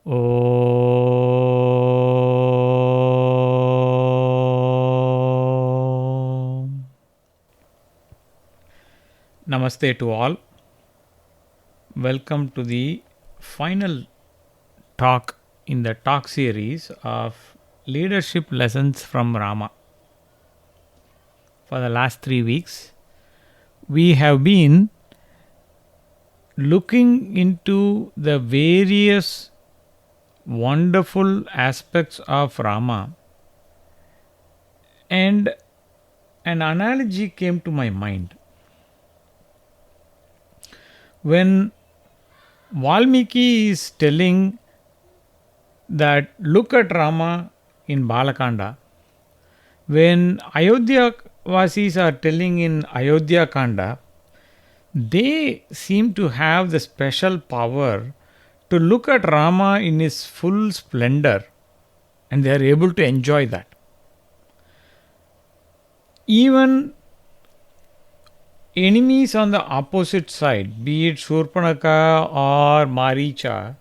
Om. Namaste to all. Welcome to the final talk in the talk series of leadership lessons from Rama. For the last 3 weeks, we have been looking into the various wonderful aspects of Rama, and an analogy came to my mind. When Valmiki is telling that look at Rama in Balakanda, when Ayodhya Vasis are telling in Ayodhya Kanda, they seem to have the special power to look at Rama in his full splendor, and they are able to enjoy that. Even enemies on the opposite side, be it Shurpanaka or Maricha,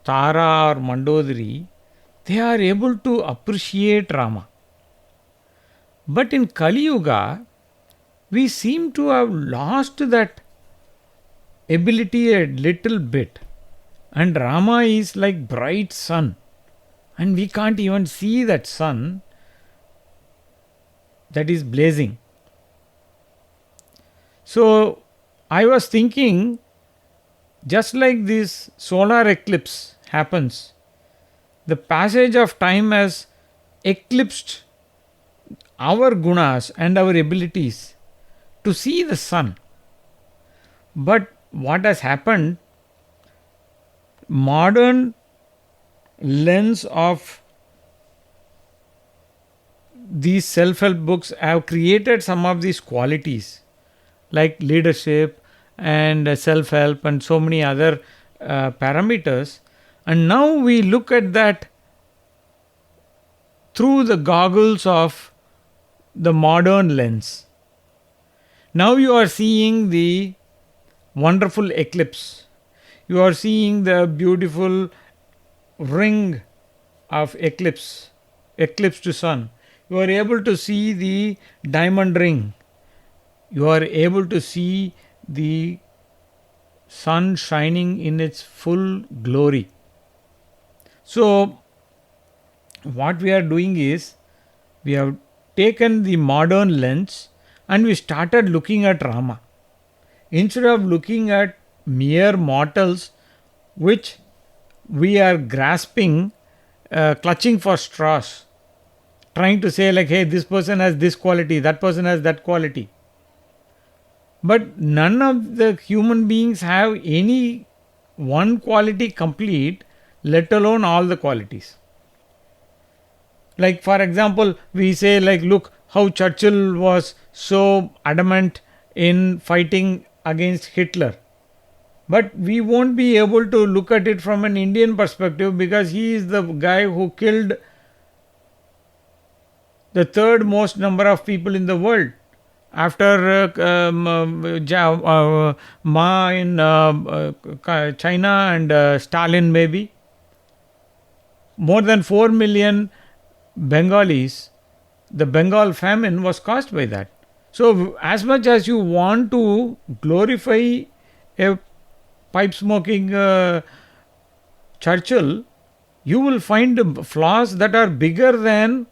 Tara or Mandodari, they are able to appreciate Rama. But in Kali Yuga, we seem to have lost that ability a little bit. And Rama is like bright sun. And we can't even see that sun that is blazing. So I was thinking, just like this solar eclipse happens, the passage of time has eclipsed our gunas and our abilities to see the sun. But what has happened, modern lens of these self-help books have created some of these qualities like leadership and self-help and so many other parameters, and now we look at that through the goggles of the modern lens. Now you are seeing the wonderful eclipse. You are seeing the beautiful ring of eclipse to sun. You are able to see the diamond ring. You are able to see the sun shining in its full glory. So what we are doing is, we have taken the modern lens and we started looking at Rama. Instead of looking at mere mortals which we are grasping, clutching for straws, trying to say like, hey, this person has this quality, that person has that quality. But none of the human beings have any one quality complete, let alone all the qualities. Like for example, we say like, look how Churchill was so adamant in fighting against Hitler. But we won't be able to look at it from an Indian perspective, because he is the guy who killed the third most number of people in the world after Ma in China and Stalin maybe. More than 4 million Bengalis, the Bengal famine was caused by that. So as much as you want to glorify a pipe smoking Churchill, you will find flaws that are bigger than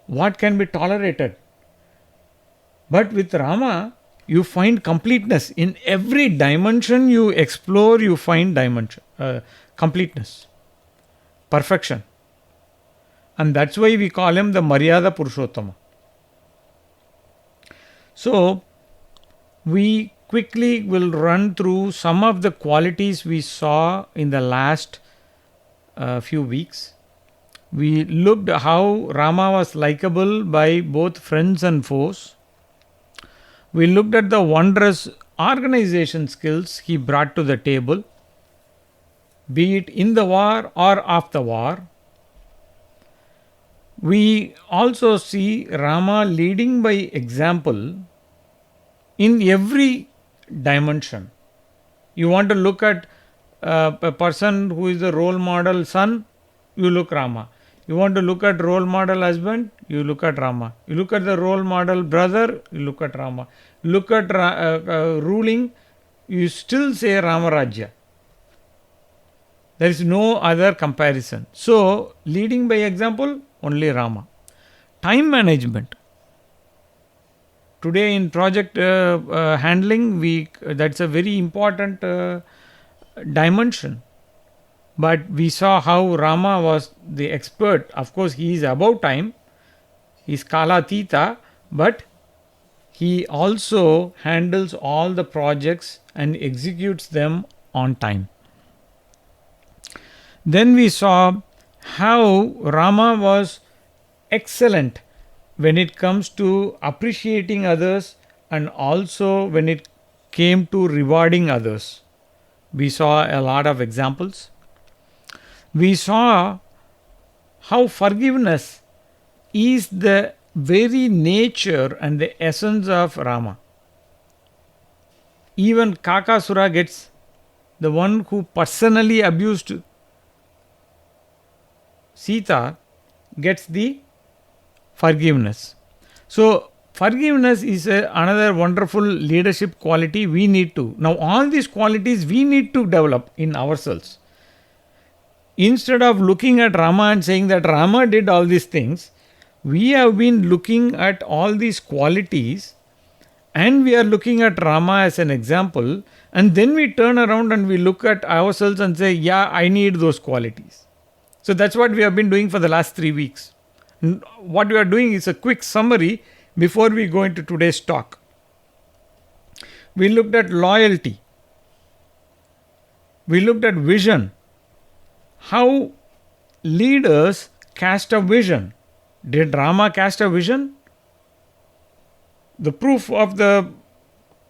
what can be tolerated. But with Rama, you find completeness. In every dimension you explore, you find completeness, perfection. And that's why we call him the Maryada Purushottama. So we quickly will run through some of the qualities we saw in the last few weeks. We looked how Rama was likable by both friends and foes. We looked at the wondrous organization skills he brought to the table, be it in the war or off the war. We also see Rama leading by example in every dimension. You want to look at a person who is the role model son, you look Rama. You want to look at role model husband, you look at Rama. You look at the role model brother, you look at Rama. Look at ruling, you still say Rama Rajya. There is no other comparison. So, leading by example, only Rama. Time management. Today in project handling, that's a very important dimension. But we saw how Rama was the expert. Of course, he is above time, he is Kala Tita, but he also handles all the projects and executes them on time. Then we saw how Rama was excellent when it comes to appreciating others and also when it came to rewarding others. We saw a lot of examples. We saw how forgiveness is the very nature and the essence of Rama. Even Kakasura gets, the one who personally abused Sita, gets the forgiveness. So, forgiveness is another wonderful leadership quality we need to. Now, all these qualities we need to develop in ourselves. Instead of looking at Rama and saying that Rama did all these things, we have been looking at all these qualities and we are looking at Rama as an example, and then we turn around and we look at ourselves and say, yeah, I need those qualities. So that's what we have been doing for the last 3 weeks. What we are doing is a quick summary before we go into today's talk. We looked at loyalty. We looked at vision. How leaders cast a vision. Did Rama cast a vision? The proof of the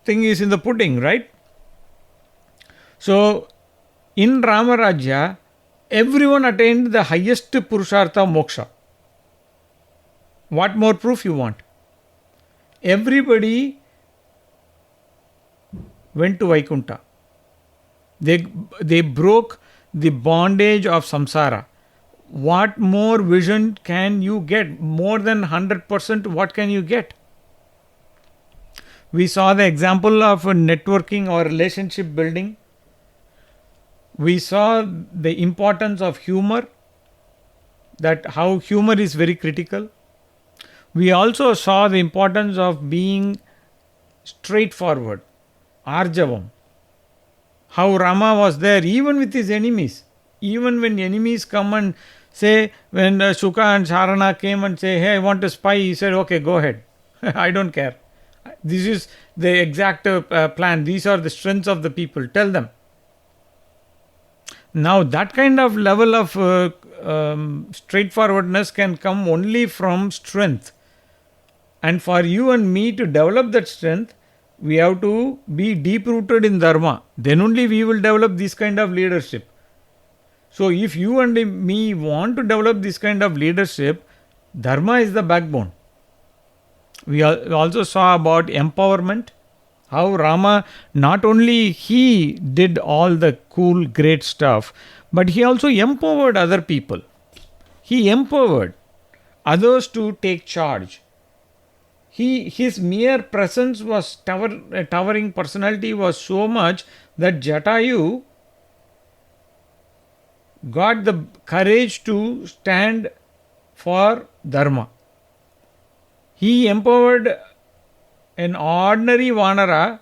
thing is in the pudding, right? So, in Rama Rajya, everyone attained the highest Purushartha Moksha. What more proof you want? Everybody went to Vaikuntha. They broke the bondage of samsara. What more vision can you get? More than 100%, what can you get? We saw the example of networking or relationship building. We saw the importance of humor, that how humor is very critical. We also saw the importance of being straightforward, arjavam. How Rama was there even with his enemies. Even when enemies come and say, when Shuka and Sharana came and say, hey, I want to spy, he said, okay, go ahead. I don't care. This is the exact plan. These are the strengths of the people. Tell them. Now, that kind of level of straightforwardness can come only from strength. And for you and me to develop that strength, we have to be deep rooted in Dharma. Then only we will develop this kind of leadership. So, if you and me want to develop this kind of leadership, Dharma is the backbone. We also saw about empowerment. How Rama, not only he did all the cool, great stuff, but he also empowered other people. He empowered others to take charge. His mere presence was towering personality was so much that Jatayu got the courage to stand for Dharma. He empowered an ordinary Vanara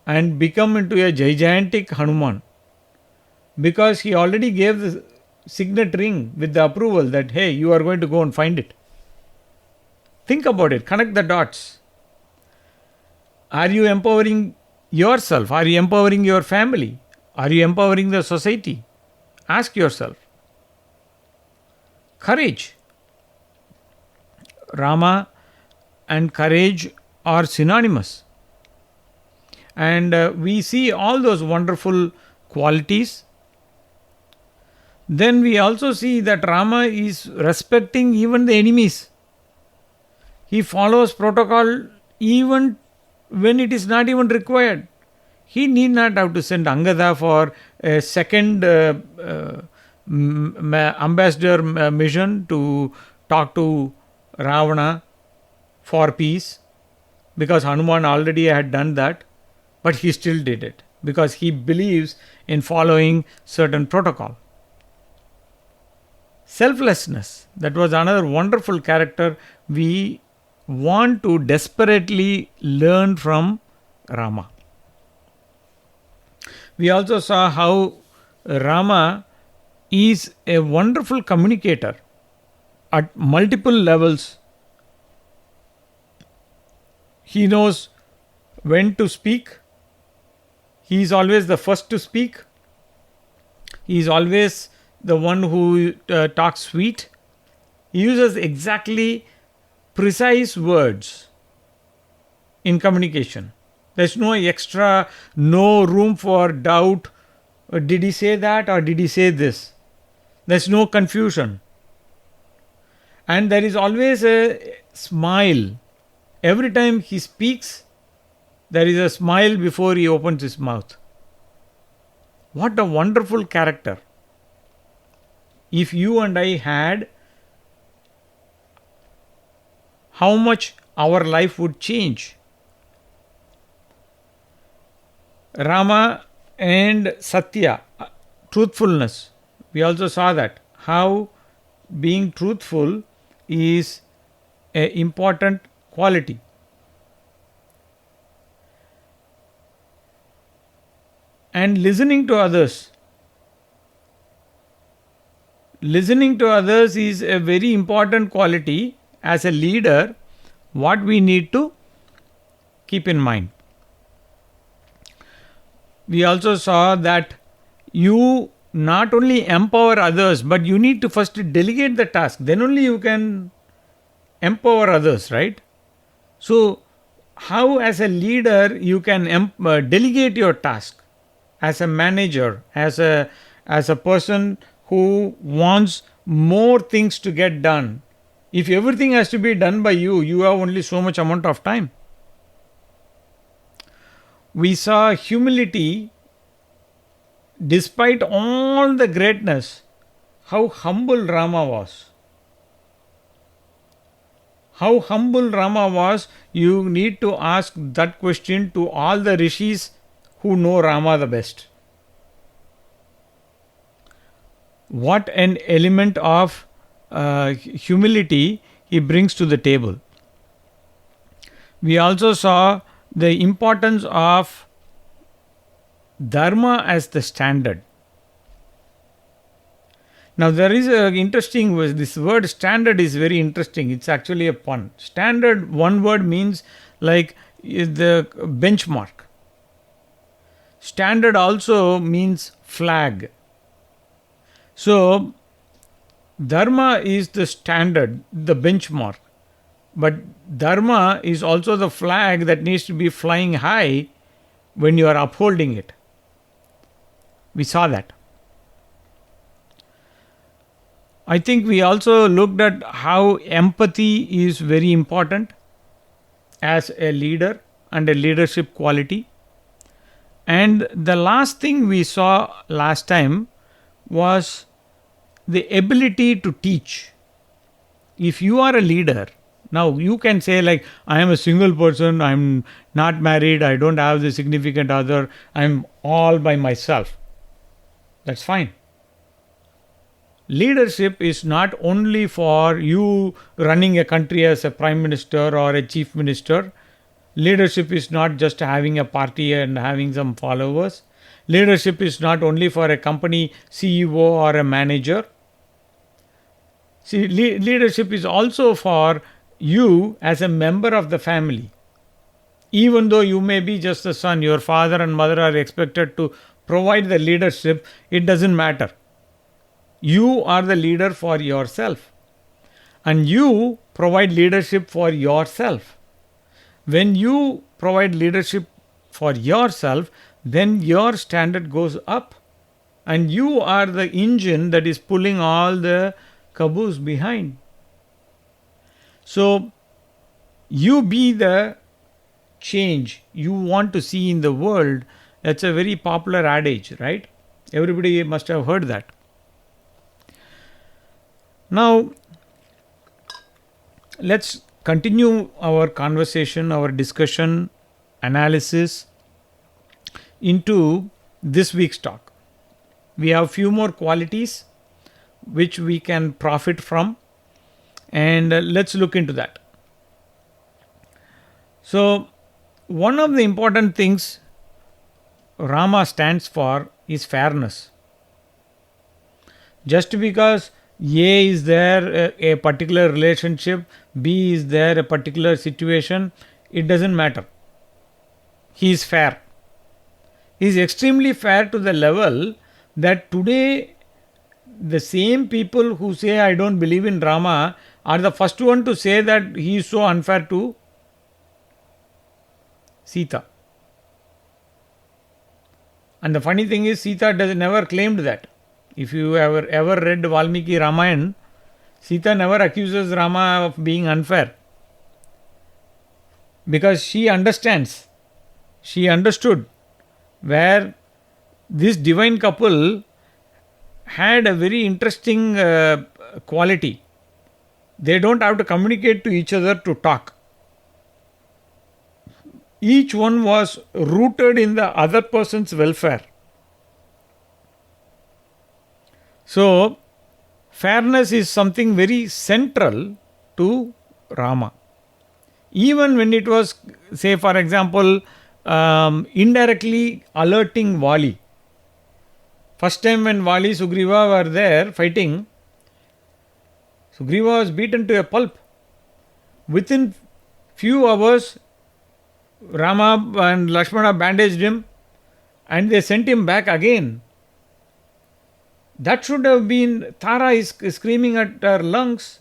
and become into a gigantic Hanuman, because he already gave the signet ring with the approval that, hey, you are going to go and find it. Think about it, connect the dots. Are you empowering yourself? Are you empowering your family? Are you empowering the society? Ask yourself. Courage. Rama and courage are synonymous. And we see all those wonderful qualities. Then we also see that Rama is respecting even the enemies. He follows protocol even when it is not even required. He need not have to send Angada for a second ambassador mission to talk to Ravana for peace, because Hanuman already had done that, but he still did it because he believes in following certain protocol. Selflessness, that was another wonderful character we want to desperately learn from Rama. We also saw how Rama is a wonderful communicator at multiple levels. He knows when to speak. He is always the first to speak. He is always the one who talks sweet. He uses exactly precise words in communication. There's no extra, no room for doubt. Did he say that or did he say this? There's no confusion. And there is always a smile. Every time he speaks, there is a smile before he opens his mouth. What a wonderful character. If you and I had, how much our life would change. Rama and Satya, truthfulness. We also saw that. How being truthful is an important quality. And listening to others. Listening to others is a very important quality. As a leader, what we need to keep in mind. We also saw that you not only empower others, but you need to first delegate the task. Then only you can empower others, right? So, how as a leader you can delegate your task? As a manager, as a person who wants more things to get done. If everything has to be done by you, you have only so much amount of time. We saw humility. Despite all the greatness, how humble Rama was. How humble Rama was, you need to ask that question to all the rishis who know Rama the best. What an element of humility he brings to the table. We also saw the importance of Dharma as the standard. Now there is an interesting, this word standard is very interesting. It's actually a pun. Standard, one word means like the benchmark. Standard also means flag. So Dharma is the standard, the benchmark. But Dharma is also the flag that needs to be flying high when you are upholding it. We saw that. I think we also looked at how empathy is very important as a leader and a leadership quality. And the last thing we saw last time was the ability to teach. If you are a leader, now you can say like, I am a single person, I am not married, I don't have the significant other, I am all by myself. That's fine. Leadership is not only for you running a country as a prime minister or a chief minister. Leadership is not just having a party and having some followers. Leadership is not only for a company CEO or a manager. See, leadership is also for you as a member of the family. Even though you may be just a son, your father and mother are expected to provide the leadership, it doesn't matter. You are the leader for yourself. And you provide leadership for yourself. When you provide leadership for yourself, then your standard goes up. And you are the engine that is pulling all the caboose behind. So, you be the change you want to see in the world, That's a very popular adage, right? Everybody must have heard that. Now, let's continue our conversation, our discussion, analysis into this week's talk. We have few more qualities which we can profit from, and let's look into that. So, one of the important things Rama stands for is fairness. Just because A is there, a particular relationship, B is there, a particular situation, it doesn't matter. He is fair. He is extremely fair to the level that today the same people who say I don't believe in Rama are the first one to say that he is so unfair to Sita. And the funny thing is, Sita never claimed that. If you have ever read Valmiki Ramayana, Sita never accuses Rama of being unfair. Because she understands, she understood where this divine couple had a very interesting quality. They don't have to communicate to each other to talk. Each one was rooted in the other person's welfare. So, fairness is something very central to Rama. Even when it was, say for example, indirectly alerting Vali. First time when Vali Sugriva were there fighting, Sugriva was beaten to a pulp. Within few hours, Rama and Lakshmana bandaged him and they sent him back again. That should have been, Tara is screaming at her lungs,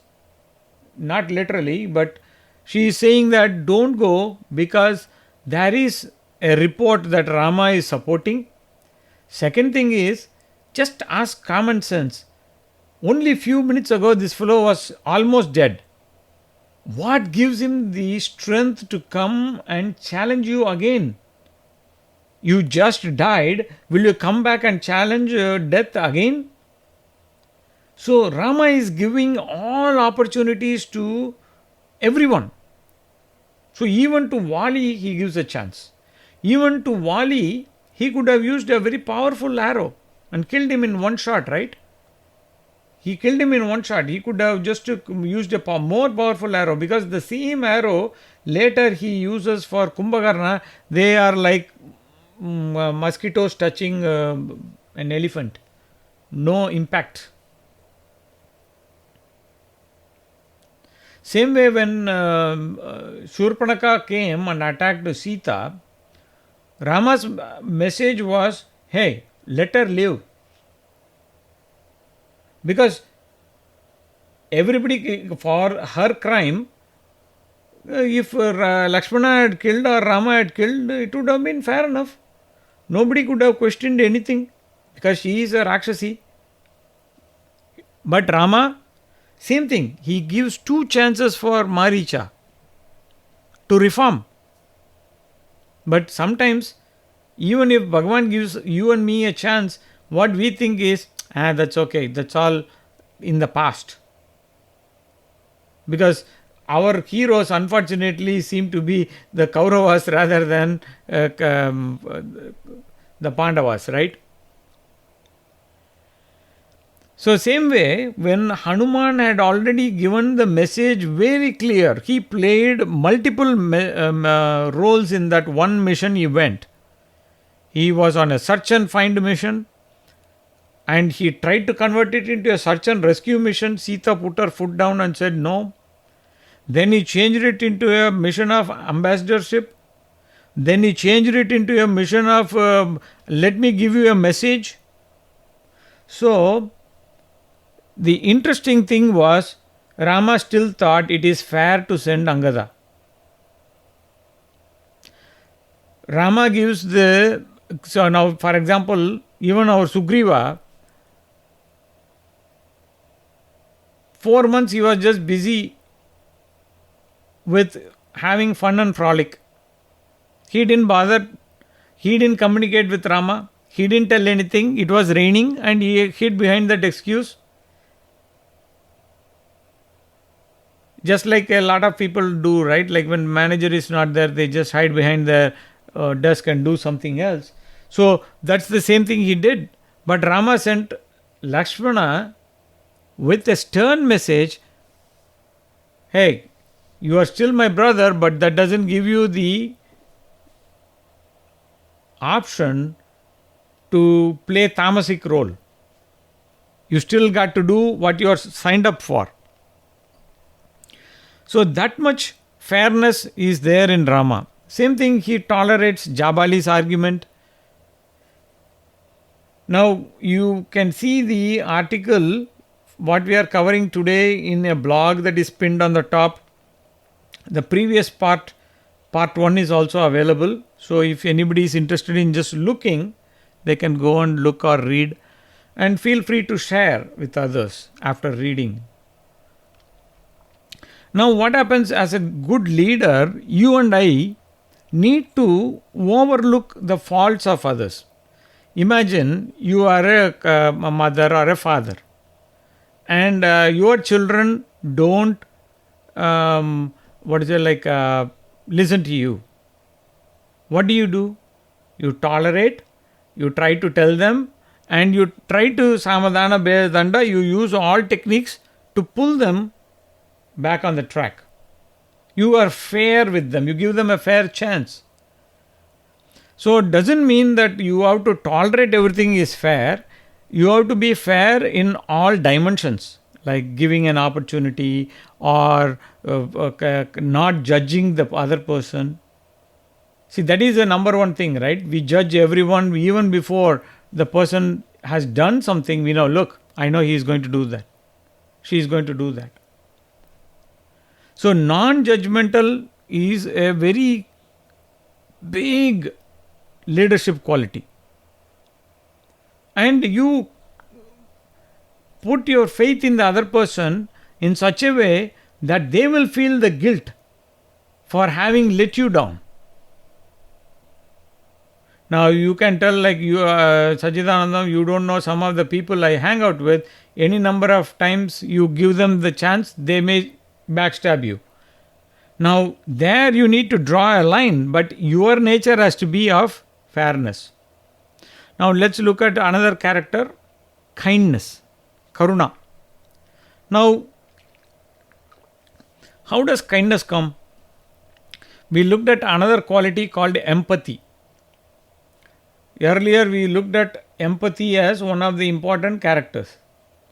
not literally, but she is saying that don't go because there is a report that Rama is supporting. Second thing is, just ask common sense. Only few minutes ago this fellow was almost dead. What gives him the strength to come and challenge you again? You just died. Will you come back and challenge death again? So Rama is giving all opportunities to everyone. So even to Vali he gives a chance. Even to Vali he could have used a very powerful arrow and killed him in one shot, right? He killed him in one shot. He could have just used a more powerful arrow because the same arrow later he uses for Kumbhakarna. They are like mosquitoes touching an elephant. No impact. Same way when Shurpanaka came and attacked Sita, Rama's message was, hey, let her live. Because everybody, for her crime, if Lakshmana had killed or Rama had killed, it would have been fair enough. Nobody could have questioned anything because she is a Rakshasi. But Rama, same thing. He gives 2 chances for Maricha to reform. But sometimes, even if Bhagavan gives you and me a chance, what we think is, that's okay, that's all in the past. Because our heroes unfortunately seem to be the Kauravas rather than the Pandavas, right? So same way, when Hanuman had already given the message very clear, he played multiple roles in that one mission he went. He was on a search and find mission, and he tried to convert it into a search and rescue mission. Sita put her foot down and said no. Then he changed it into a mission of ambassadorship. Then he changed it into a mission of let me give you a message. So the interesting thing was, Rama still thought it is fair to send Angada. Rama gives so now for example, even our Sugriva, 4 months he was just busy with having fun and frolic. He didn't bother He didn't communicate with Rama. He didn't tell anything. It was raining and he hid behind that excuse. Just like a lot of people do, right? Like when manager is not there, they just hide behind their desk and do something else. So that's the same thing he did. But Rama sent Lakshmana with a stern message. Hey, you are still my brother, but that doesn't give you the option to play tamasic role. You still got to do what you are signed up for. So that much fairness is there in Rama. Same thing, he tolerates Jabali's argument. Now you can see the article what we are covering today in a blog that is pinned on the top. The previous part 1 is also available. So if anybody is interested in just looking, they can go and look or read, and feel free to share with others after reading. Now what happens as a good leader, you and I need to overlook the faults of others. Imagine you are a mother or a father, and your children don't listen to you. What do? You tolerate, you try to tell them, and you try to samadhana bedanda, you use all techniques to pull them back on the track. You are fair with them, you give them a fair chance. So it doesn't mean that you have to tolerate everything is fair. You have to be fair in all dimensions, like giving an opportunity or not judging the other person. See, that is the number one thing, right? We judge everyone even before the person has done something. We know, look, I know he is going to do that. She is going to do that. So non-judgmental is a very big leadership quality. And you put your faith in the other person in such a way that they will feel the guilt for having let you down. Now you can tell, like you, Sachidanandam, you don't know some of the people I hang out with. Any number of times you give them the chance, they may backstab you. Now there you need to draw a line, but your nature has to be of fairness. Now let's look at another character, kindness, karuna. Now, how does kindness come? We looked at another quality called empathy. Earlier we looked at empathy as one of the important characters,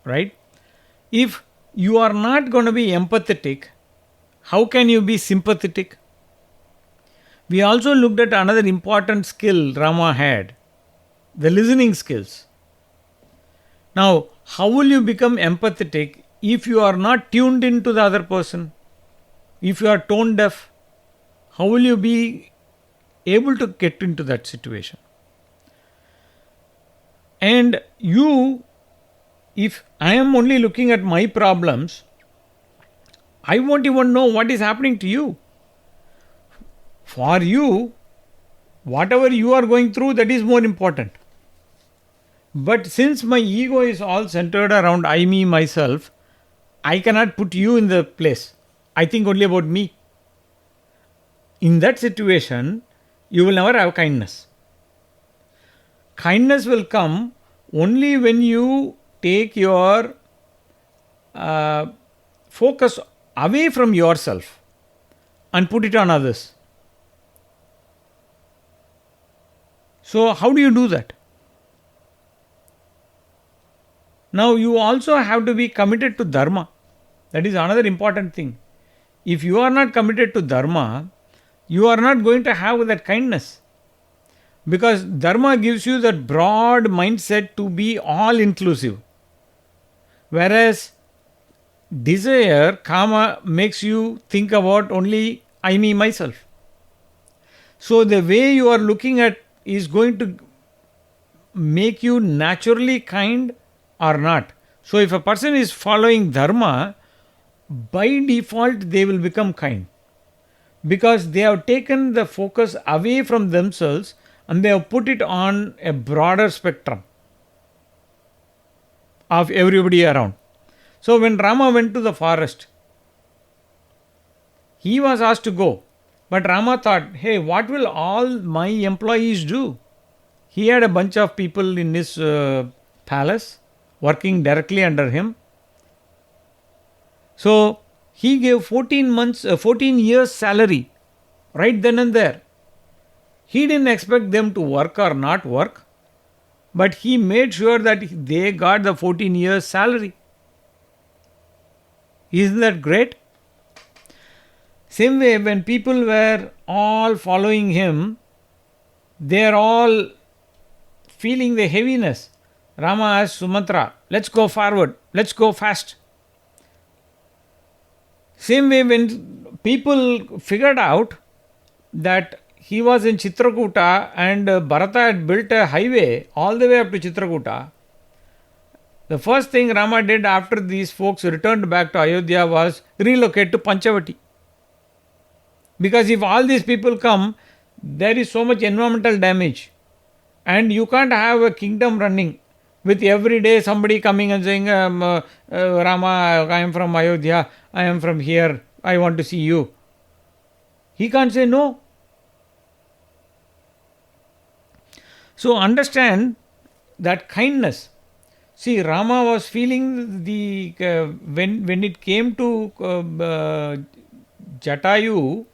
right? If you are not going to be empathetic, how can you be sympathetic? We also looked at another important skill Rama had, the listening skills. Now, how will you become empathetic if you are not tuned into the other person? If you are tone deaf, how will you be able to get into that situation? And you, if I am only looking at my problems, I won't even know what is happening to you. For you, whatever you are going through, that is more important. But since my ego is all centered around I, me, myself, I cannot put you in the place. I think only about me. In that situation, you will never have kindness. Kindness will come only when you take your focus away from yourself and put it on others. So how do you do that? Now you also have to be committed to dharma. That is another important thing. If you are not committed to dharma, you are not going to have that kindness. Because dharma gives you that broad mindset to be all inclusive. Whereas desire, kama, makes you think about only I, me, myself. So the way you are looking at is going to make you naturally kind or not. So if a person is following dharma, by default they will become kind. Because they have taken the focus away from themselves and they have put it on a broader spectrum of everybody around. So when Rama went to the forest, he was asked to go. But Rama thought, hey, what will all my employees do? He had a bunch of people in his palace working directly under him. So he gave 14 years salary right then and there. He didn't expect them to work or not work, but he made sure that they got the 14 years salary. Isn't that great? Same way, when people were all following him, they are all feeling the heaviness. Rama asked Sumatra, let's go forward, let's go fast. Same way, when people figured out that he was in Chitrakuta and Bharata had built a highway all the way up to Chitrakuta, the first thing Rama did after these folks returned back to Ayodhya was relocate to Panchavati. Because if all these people come, there is so much environmental damage. And you can't have a kingdom running with every day somebody coming and saying, Rama, I am from Ayodhya, I am from here, I want to see you. He can't say no. So understand that kindness. See, Rama was feeling the when it came to Jatayu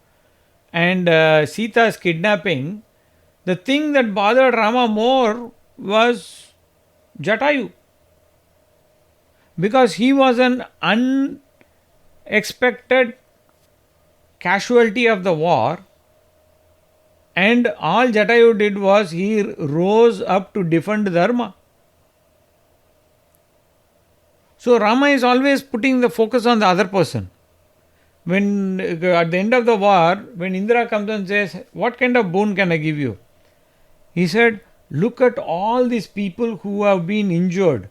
and Sita's kidnapping, the thing that bothered Rama more was Jatayu, because he was an unexpected casualty of the war, and all Jatayu did was he rose up to defend Dharma. So Rama is always putting the focus on the other person. When at the end of the war, when Indra comes and says, what kind of boon can I give you? He said, look at all these people who have been injured.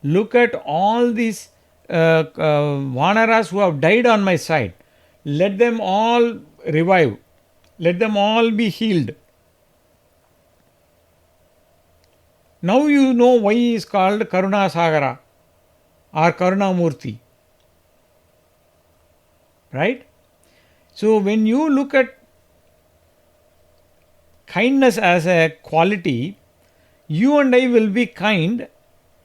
Look at all these Vanaras who have died on my side. Let them all revive. Let them all be healed. Now you know why he is called Karuna Sagara or Karuna Murti. Right? So when you look at kindness as a quality, you and I will be kind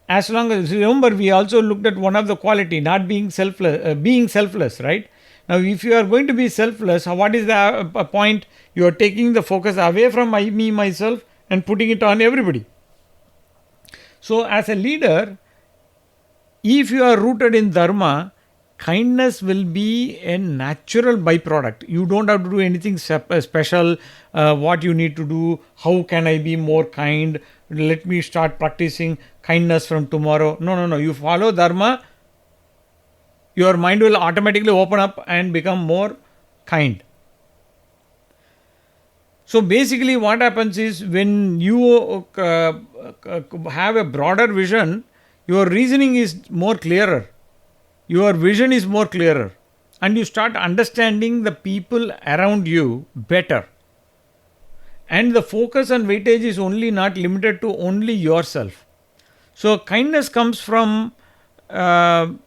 as long as, remember, we also looked at one of the quality, not being selfless, right? Now, if you are going to be selfless, what is the point? You are taking the focus away from me, myself, and putting it on everybody. So, as a leader, if you are rooted in Dharma, kindness will be a natural byproduct. You don't have to do anything special. What you need to do, how can I be more kind? Let me start practicing kindness from tomorrow. No. You follow Dharma, your mind will automatically open up and become more kind. So basically what happens is, when you have a broader vision, your reasoning is more clearer. Your vision is more clearer. And you start understanding the people around you better. And the focus and weightage is only not limited to only yourself. So kindness comes from the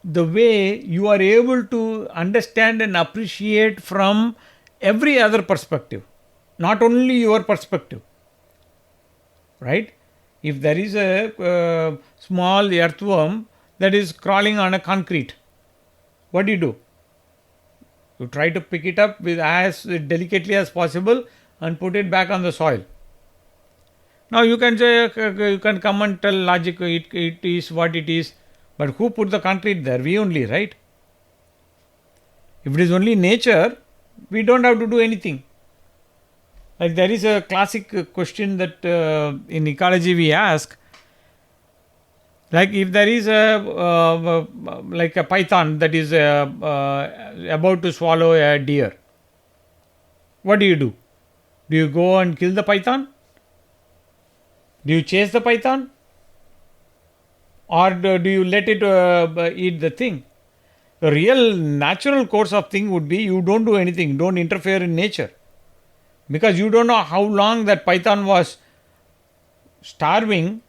way you are able to understand and appreciate from every other perspective, not only your perspective. Right? If there is a small earthworm that is crawling on a concrete, what do? You try to pick it up with as delicately as possible and put it back on the soil. Now you can say, you can come and tell logic, it is what it is, but who put the concrete there? We only, right? If it is only nature, we don't have to do anything. Like there is a classic question that in ecology we ask, like if there is like a python that is about to swallow a deer, what do? Do you go and kill the python? Do you chase the python? Or do you let it eat the thing? The real natural course of thing would be, you don't do anything, don't interfere in nature. because you don't know how long that python was starving,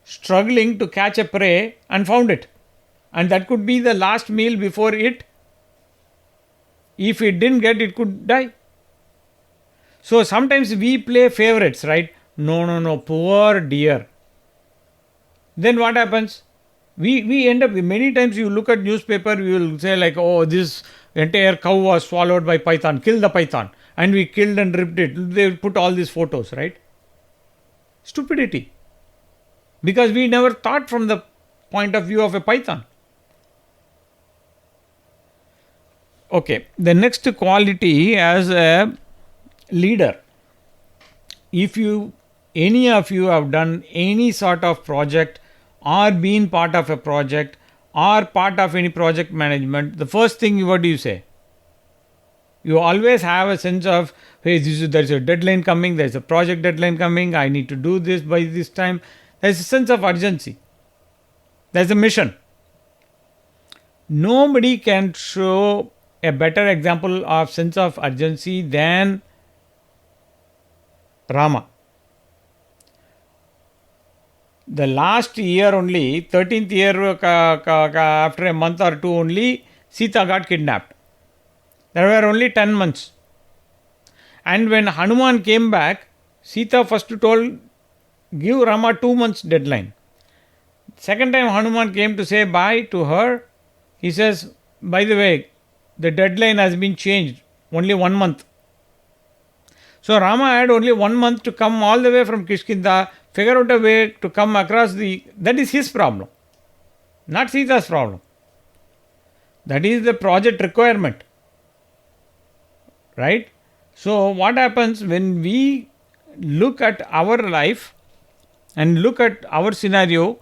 struggling to catch a prey and found it. And that could be the last meal before it. If it didn't get, it could die. So sometimes we play favorites, right? No, poor deer. Then what happens? We end up, many times you look at newspaper, we will say like, oh, this entire cow was swallowed by python, kill the python. And we killed and ripped it. They put all these photos, right? Stupidity. Because we never thought from the point of view of a python. Okay, the next quality as a leader. If any of you have done any sort of project or been part of a project or part of any project management, the first thing, what do you say? You always have a sense of, hey, there's a deadline coming, there's a project deadline coming, I need to do this by this time. There's a sense of urgency. There's a mission. Nobody can show a better example of sense of urgency than Rama. The last year only, 13th year after a month or two only, Sita got kidnapped. There were only 10 months. And when Hanuman came back, Sita first told, give Rama 2 months deadline. Second time Hanuman came to say bye to her, he says, by the way, the deadline has been changed, only 1 month. So Rama had only 1 month to come all the way from Kishkinda, figure out a way to come across that is his problem, not Sita's problem. That is the project requirement. Right? So what happens when we look at our life and look at our scenario?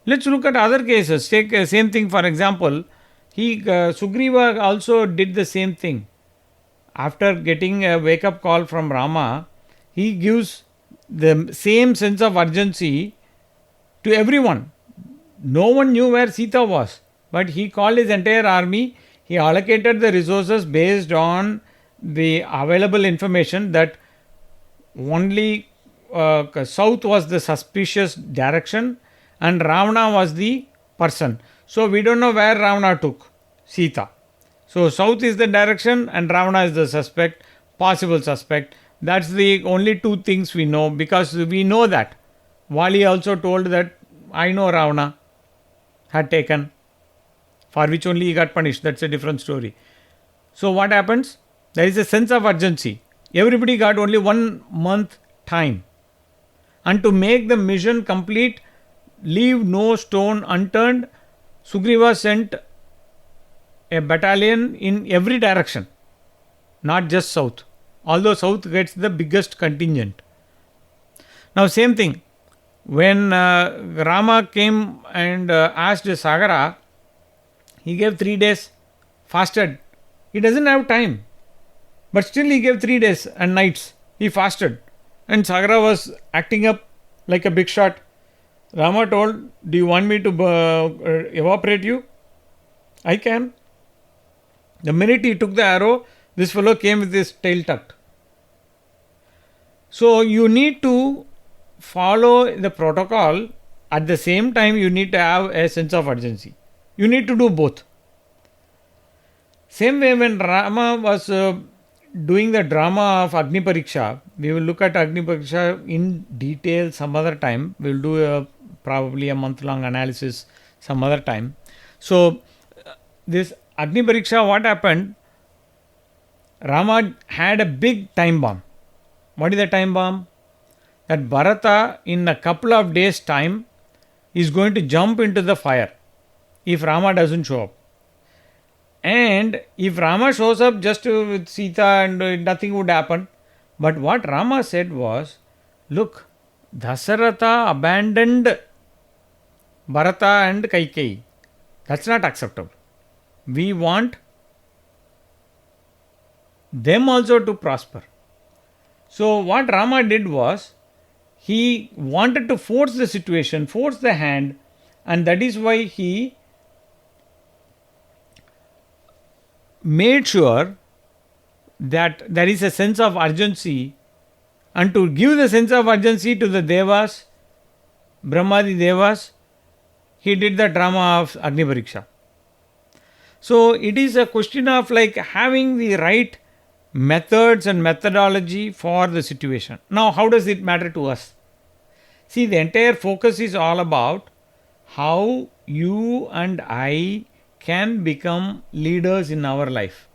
Let's look at other cases. Take the same thing, for example, Sugriva also did the same thing. After getting a wake-up call from Rama, he gives the same sense of urgency to everyone. No one knew where Sita was, but he called his entire army. He allocated the resources based on the available information that only south was the suspicious direction and Ravana was the person. So we don't know where Ravana took Sita. So south is the direction and Ravana is the suspect, possible suspect. That's the only two things we know, because we know that. Vali also told that I know Ravana had taken, for which only he got punished. That's a different story. So what happens? There is a sense of urgency. Everybody got only 1 month time. And to make the mission complete, leave no stone unturned, Sugriva sent a battalion in every direction, not just south. Although south gets the biggest contingent. Now same thing, when Rama came and asked Sagara, he gave 3 days, fasted. He doesn't have time. But still he gave 3 days and nights. He fasted. And Sagara was acting up like a big shot. Rama told, do you want me to evaporate you? I can. The minute he took the arrow, this fellow came with his tail tucked. So you need to follow the protocol. At the same time, you need to have a sense of urgency. You need to do both. Same way when Rama was doing the drama of Agni Pariksha, we will look at Agni Pariksha in detail some other time. We will do probably a month-long analysis some other time. So this Agni Pariksha, what happened? Rama had a big time bomb. What is the time bomb? That Bharata in a couple of days' time is going to jump into the fire if Rama doesn't show up. And if Rama shows up just with Sita and nothing would happen. But what Rama said was, look, Dasaratha abandoned Bharata and Kaikeyi. That's not acceptable. We want them also to prosper. So what Rama did was, he wanted to force the situation, force the hand, and that is why he made sure that there is a sense of urgency, and to give the sense of urgency to the Devas, Brahmadi Devas, he did the drama of Agni Pariksha. So it is a question of like having the right methods and methodology for the situation. Now, how does it matter to us? See, the entire focus is all about how you and I can become leaders in our life.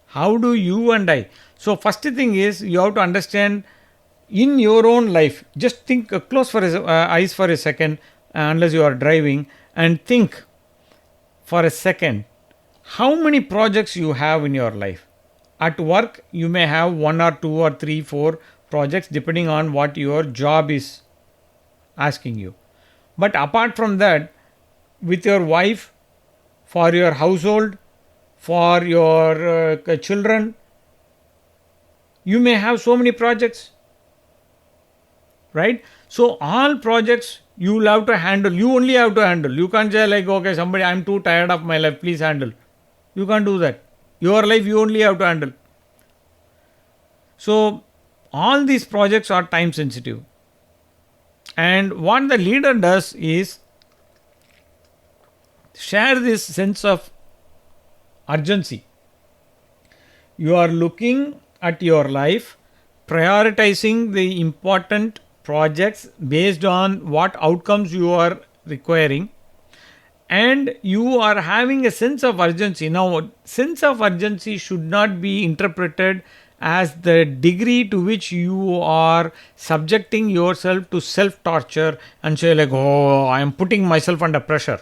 How do you and I? So, first thing is you have to understand in your own life. Just think, close for eyes for a second, unless you are driving, and think for a second how many projects you have in your life. At work, you may have 1 or 2 or 3, 4 projects depending on what your job is asking you. But apart from that, with your wife, for your household, for your children, you may have so many projects, right? So all projects you will have to handle. You only have to handle. You can't say like, okay, somebody, I'm too tired of my life, please handle. You can't do that. Your life you only have to handle. So all these projects are time sensitive. And what the leader does is share this sense of urgency. You are looking at your life, prioritizing the important projects based on what outcomes you are requiring, and you are having a sense of urgency. Now, sense of urgency should not be interpreted as the degree to which you are subjecting yourself to self-torture and say like, oh, I am putting myself under pressure.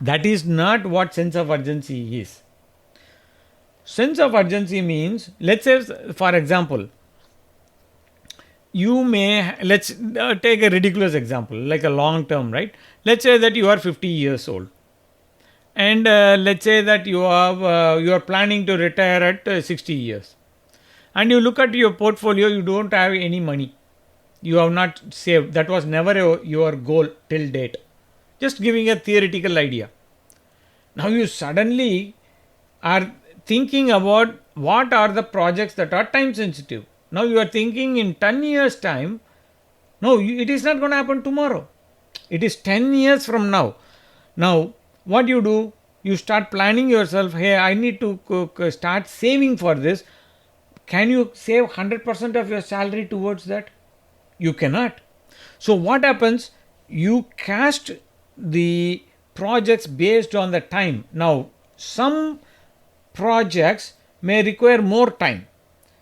That is not what sense of urgency is. Sense of urgency means, let's say, for example, you may, let's take a ridiculous example, like a long term, right? Let's say that you are 50 years old. And let's say that you are planning to retire at 60 years. And you look at your portfolio, you don't have any money. You have not saved. That was never your goal till date. Just giving a theoretical idea. Now you suddenly are thinking about what are the projects that are time sensitive. Now you are thinking in 10 years time. No, it is not going to happen tomorrow. It is 10 years from now. Now what you do? You start planning yourself. Hey, I need to start saving for this. Can you save 100% of your salary towards that? You cannot. So what happens? You cast the projects based on the time. Now some projects may require more time.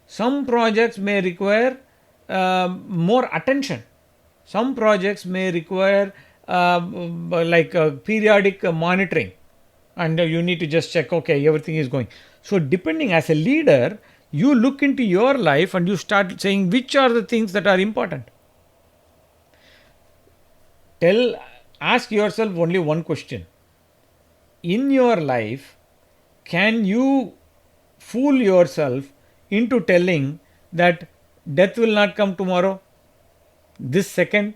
Some projects may require more attention. Some projects may require periodic monitoring, and you need to just check, okay, everything is going. So depending, as a leader, you look into your life and you start saying which are the things that are important. Ask yourself only one question. In your life, can you fool yourself into telling that death will not come tomorrow, this second?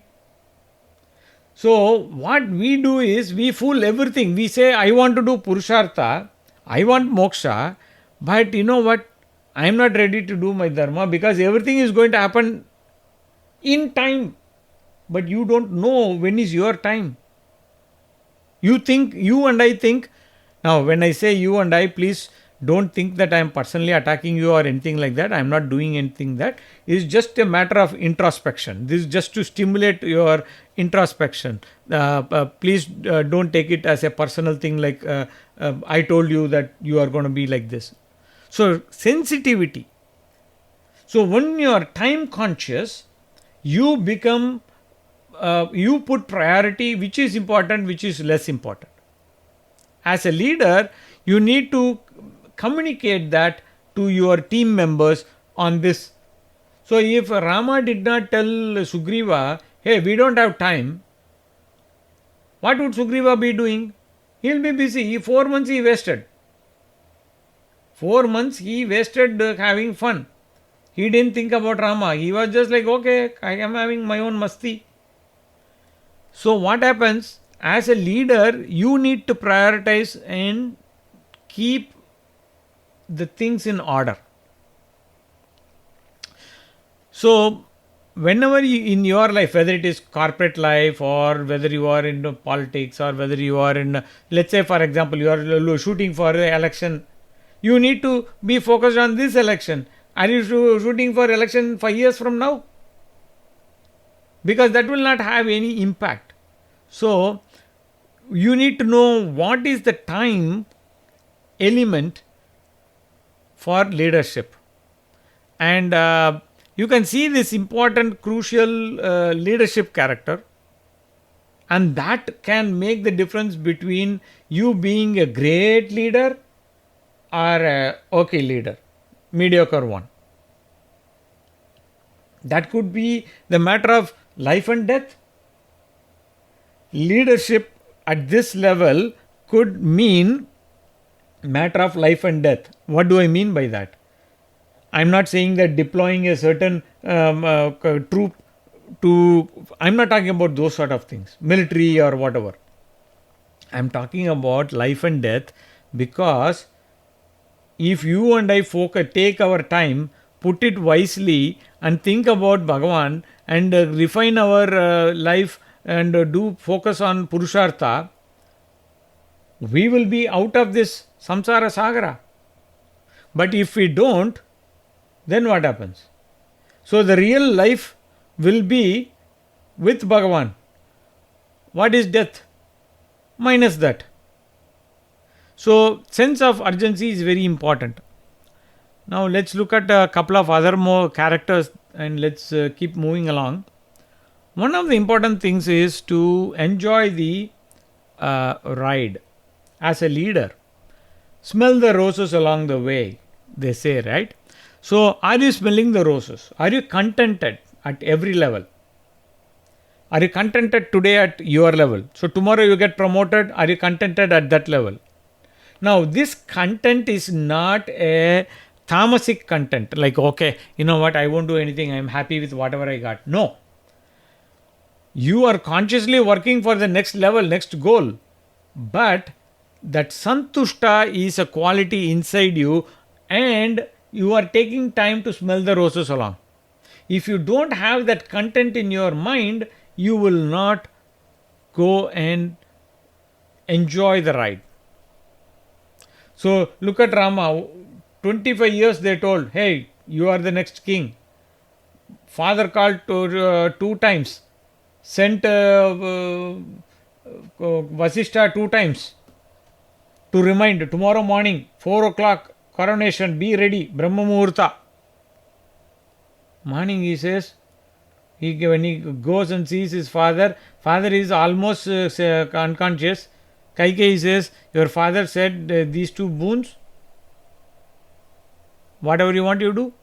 So what we do is we fool everything. We say, I want to do Purushartha, I want moksha, but you know what? I am not ready to do my dharma because everything is going to happen in time. But you don't know when is your time. You think, you and I think. Now when I say you and I, please don't think that I am personally attacking you or anything like that. I am not doing anything that. It is just a matter of introspection. This is just to stimulate your introspection. Please don't take it as a personal thing like I told you that you are going to be like this. So sensitivity. So when you are time conscious, you become, you put priority which is important, which is less important. As a leader, you need to communicate that to your team members on this. So if Rama did not tell Sugriva, hey, we don't have time, what would Sugriva be doing? He will be busy. 4 months he wasted. 4 months he wasted having fun. He didn't think about Rama. He was just like, okay, I am having my own masti. So what happens? As a leader, you need to prioritize and keep the things in order. So, whenever you in your life, whether it is corporate life or whether you are in politics or whether you are in, let's say, for example, you are shooting for the election, you need to be focused on this election. Are you shooting for election 5 years from now? Because that will not have any impact. So, you need to know what is the time element for leadership. And you can see this important, crucial leadership character, and that can make the difference between you being a great leader or a okay leader, mediocre one. That could be the matter of life and death. Leadership at this level could mean matter of life and death. What do I mean by that? I'm not saying that deploying a certain troop to, I'm not talking about those sort of things, military or whatever. I'm talking about life and death, because if you and I take our time, put it wisely, and think about Bhagavan and refine our life and do focus on Purushartha, we will be out of this samsara sagara. But if we don't, then what happens? So the real life will be with Bhagavan. What is death? Minus that. So sense of urgency is very important. Now let's look at a couple of other more characters and let's keep moving along. One of the important things is to enjoy the ride. As a leader, smell the roses along the way, they say, right? So are you smelling the roses? Are you contented at every level? Are you contented today at your level? So tomorrow you get promoted, are you contented at that level? Now this content is not a tamasic content, like, okay, you know what, I won't do anything, I'm happy with whatever I got. No. You are consciously working for the next level, next goal. But that santushta is a quality inside you, and you are taking time to smell the roses along. If you don't have that content in your mind, you will not go and enjoy the ride. So look at Rama. 25 years they told, hey, you are the next king. Father called 2 times, sent Vasishtha 2 times to remind, tomorrow morning 4 o'clock coronation, be ready, Brahma Muhurta. Morning he says, when he goes and sees his father is almost unconscious. Kaikeyi says, your father said these 2 boons, whatever you want you do.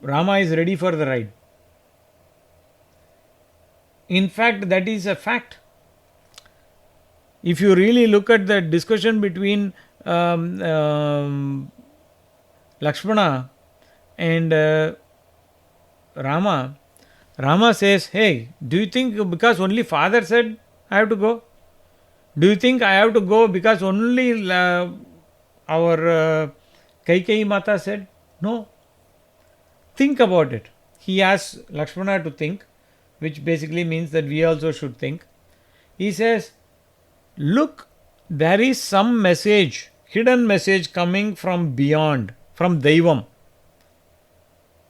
Rama is ready for the ride. In fact, that is a fact. If you really look at the discussion between Lakshmana and Rama, Rama says, hey, do you think because only father said I have to go? Do you think I have to go because only our Kaikeyi Mata said? No. Think about it. He asks Lakshmana to think, which basically means that we also should think. He says, look, there is some message, hidden message coming from beyond, from Daivam.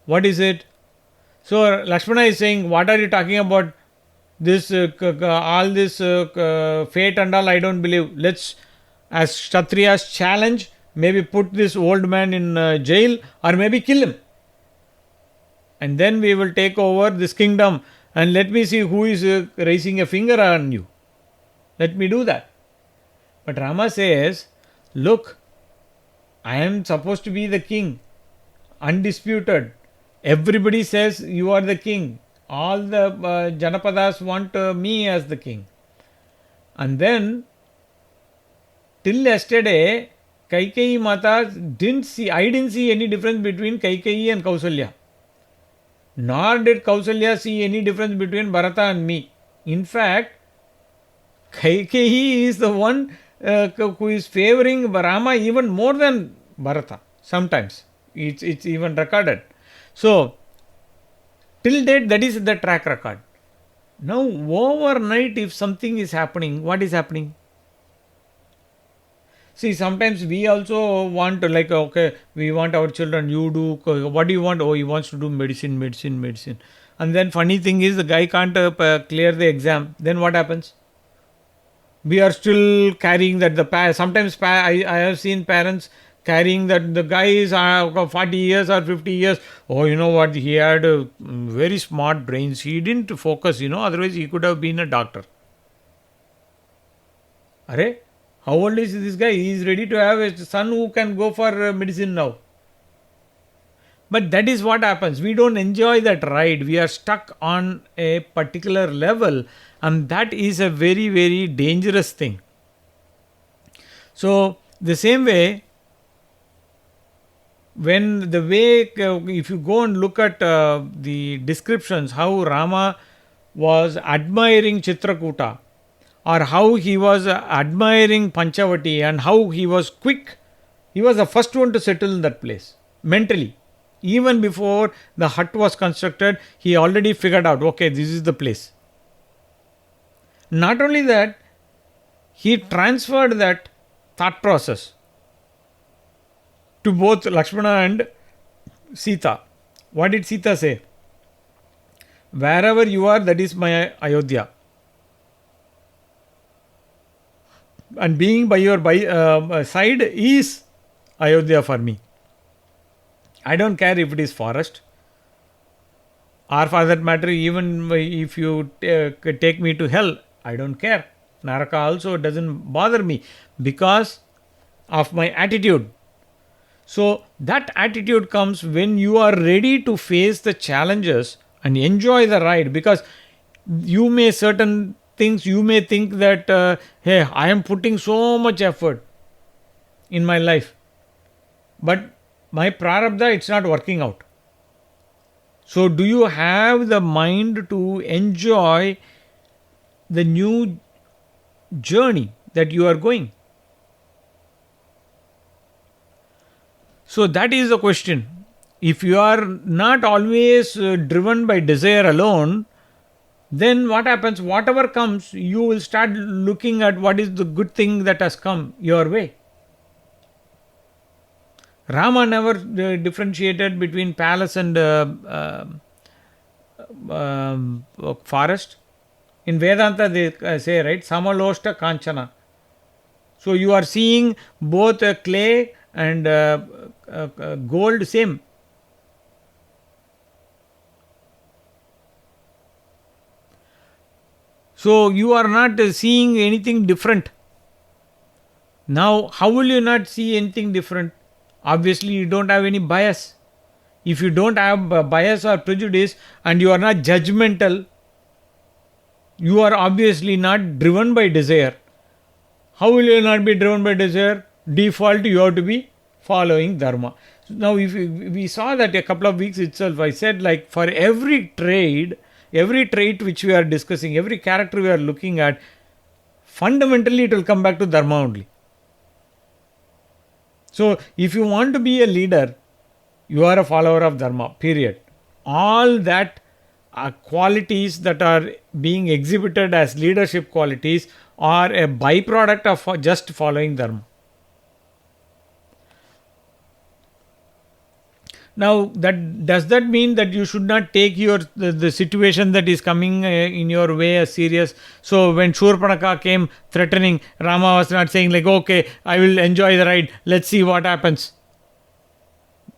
What is it? So Lakshmana is saying, what are you talking about? This all this fate and all, I don't believe. Let's, as Kshatriyas, challenge, maybe put this old man in jail or maybe kill him. And then we will take over this kingdom, and let me see who is raising a finger on you. Let me do that. But Rama says, look, I am supposed to be the king, undisputed. Everybody says you are the king. All the Janapadas want me as the king. And then, till yesterday, Kaikeyi Mata I didn't see any difference between Kaikeyi and Kausalya. Nor did Kausalya see any difference between Bharata and me. In fact, Kaikeyi is the one who is favoring Rama even more than Bharata sometimes. It's even recorded. So till date, that is the track record. Now overnight, if something is happening, what is happening? See, sometimes we also want to, like, okay, we want our children, you do, what do you want? Oh, he wants to do medicine, medicine, medicine. And then funny thing is, the guy can't clear the exam. Then what happens? We are still carrying that. Sometimes I have seen parents carrying that the guy is 40 years or 50 years. Oh, you know what? He had very smart brains. He didn't focus, otherwise he could have been a doctor. Arre? How old is this guy? He is ready to have a son who can go for medicine now. But that is what happens. We don't enjoy that ride. We are stuck on a particular level, and that is a very, very dangerous thing. So, the same way, if you go and look at the descriptions, how Rama was admiring Chitrakuta, or how he was admiring Panchavati, and how he was quick. He was the first one to settle in that place mentally. Even before the hut was constructed, he already figured out, okay, this is the place. Not only that, he transferred that thought process to both Lakshmana and Sita. What did Sita say? Wherever you are, that is my Ayodhya. And being by your side is Ayodhya for me. I don't care if it is forest, or for that matter, even if you take me to hell, I don't care. Naraka also doesn't bother me because of my attitude. So that attitude comes when you are ready to face the challenges and enjoy the ride, because you may think that hey, I am putting so much effort in my life, but my prarabdha, it's not working out. So do you have the mind to enjoy the new journey that you are going? So that is the question. If you are not always driven by desire alone, then what happens? Whatever comes, you will start looking at what is the good thing that has come your way. Rama never differentiated between palace and forest. In Vedanta, they say, right, Samaloshta Kanchana. So you are seeing both clay and gold same. So you are not seeing anything different. Now, how will you not see anything different? Obviously, you don't have any bias. If you don't have bias or prejudice and you are not judgmental, you are obviously not driven by desire. How will you not be driven by desire? Default, you have to be following dharma. Now, if we saw that a couple of weeks itself, I said, like, for every trait which we are discussing, every character we are looking at, fundamentally it will come back to dharma only. So, if you want to be a leader, you are a follower of dharma, period. All that qualities that are being exhibited as leadership qualities are a byproduct of just following dharma. Now, does that mean that you should not take the situation that is coming in your way as serious? So when Shurpanaka came threatening, Rama was not saying like, okay, I will enjoy the ride, let's see what happens.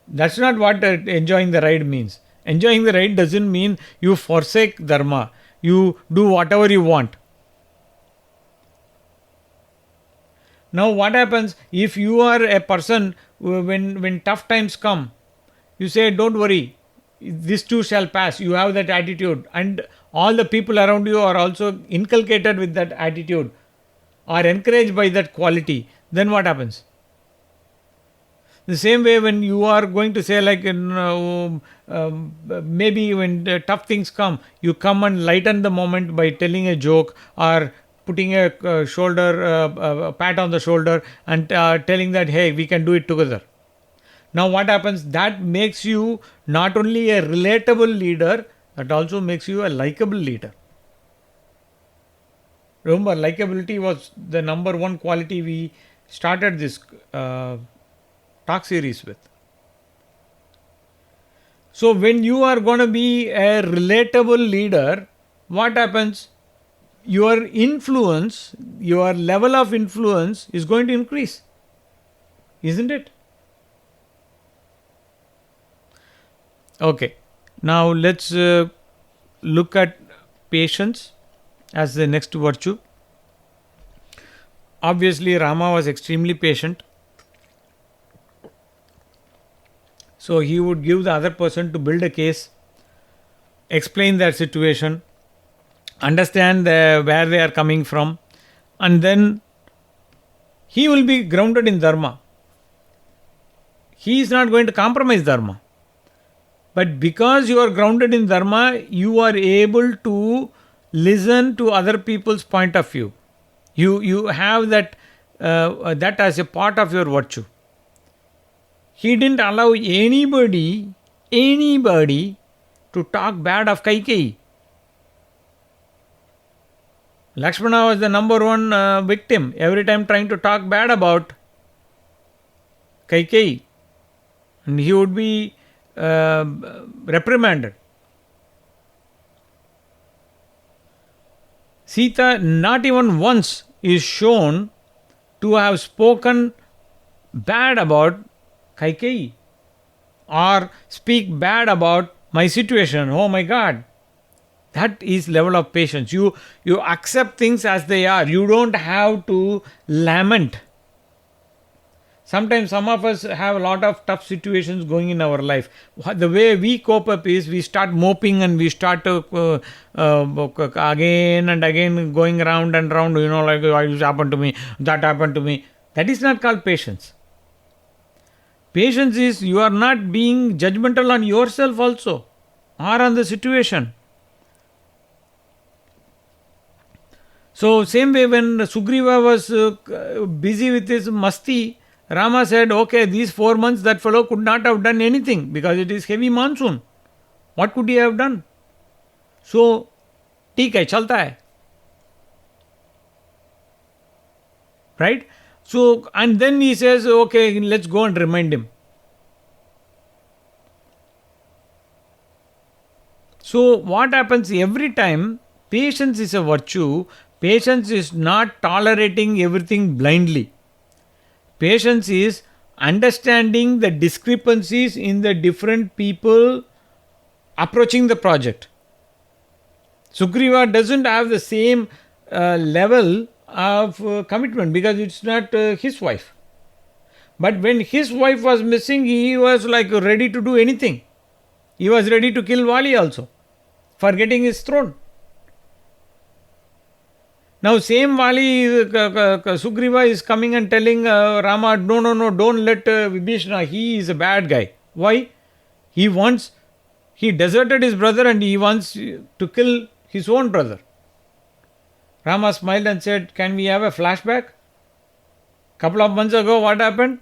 That's not what enjoying the ride means. Enjoying the ride doesn't mean you forsake dharma. You do whatever you want. Now what happens if you are a person when tough times come, you say, don't worry, this too shall pass. You have that attitude, and all the people around you are also inculcated with that attitude, are encouraged by that quality. Then what happens? The same way, when you are going to say, like, maybe when tough things come, you come and lighten the moment by telling a joke or putting a pat on the shoulder and telling that, hey, we can do it together. Now what happens? That makes you not only a relatable leader, that also makes you a likable leader. Remember, likability was the number one quality we started this talk series with. So when you are going to be a relatable leader, what happens? Your influence, your level of influence is going to increase, isn't it? Okay, now let's look at patience as the next virtue. Obviously, Rama was extremely patient. So he would give the other person to build a case, explain their situation, understand where they are coming from, and then he will be grounded in Dharma. He is not going to compromise Dharma. But because you are grounded in Dharma, you are able to listen to other people's point of view. You have that as a part of your virtue. He didn't allow anybody to talk bad of Kaikeyi. Lakshmana was the number one victim, every time trying to talk bad about Kaikeyi. And he would be reprimanded. Sita not even once is shown to have spoken bad about Kaikeyi or speak bad about my situation. Oh my God. That is level of patience. You accept things as they are. You don't have to lament. Sometimes some of us have a lot of tough situations going in our life. The way we cope up is we start moping and we start again and again going round and round, like this happened to me, that happened to me. That is not called patience. Patience is you are not being judgmental on yourself also or on the situation. So same way when Sugriva was busy with his masti, Rama said, okay, these 4 months that fellow could not have done anything because it is heavy monsoon. What could he have done? So, ठीक है, चलता है. Right? So, and then he says, okay, let's go and remind him. So, what happens every time? Patience is a virtue. Patience is not tolerating everything blindly. Patience is understanding the discrepancies in the different people approaching the project. Sugriva doesn't have the same level of commitment because it's not his wife. But when his wife was missing, he was like ready to do anything. He was ready to kill Vali also for getting his throne. Now same Vali, Sugriva is coming and telling Rama, no, don't let Vibhishana, he is a bad guy. Why? He deserted his brother and he wants to kill his own brother. Rama smiled and said, can we have a flashback? Couple of months ago, what happened?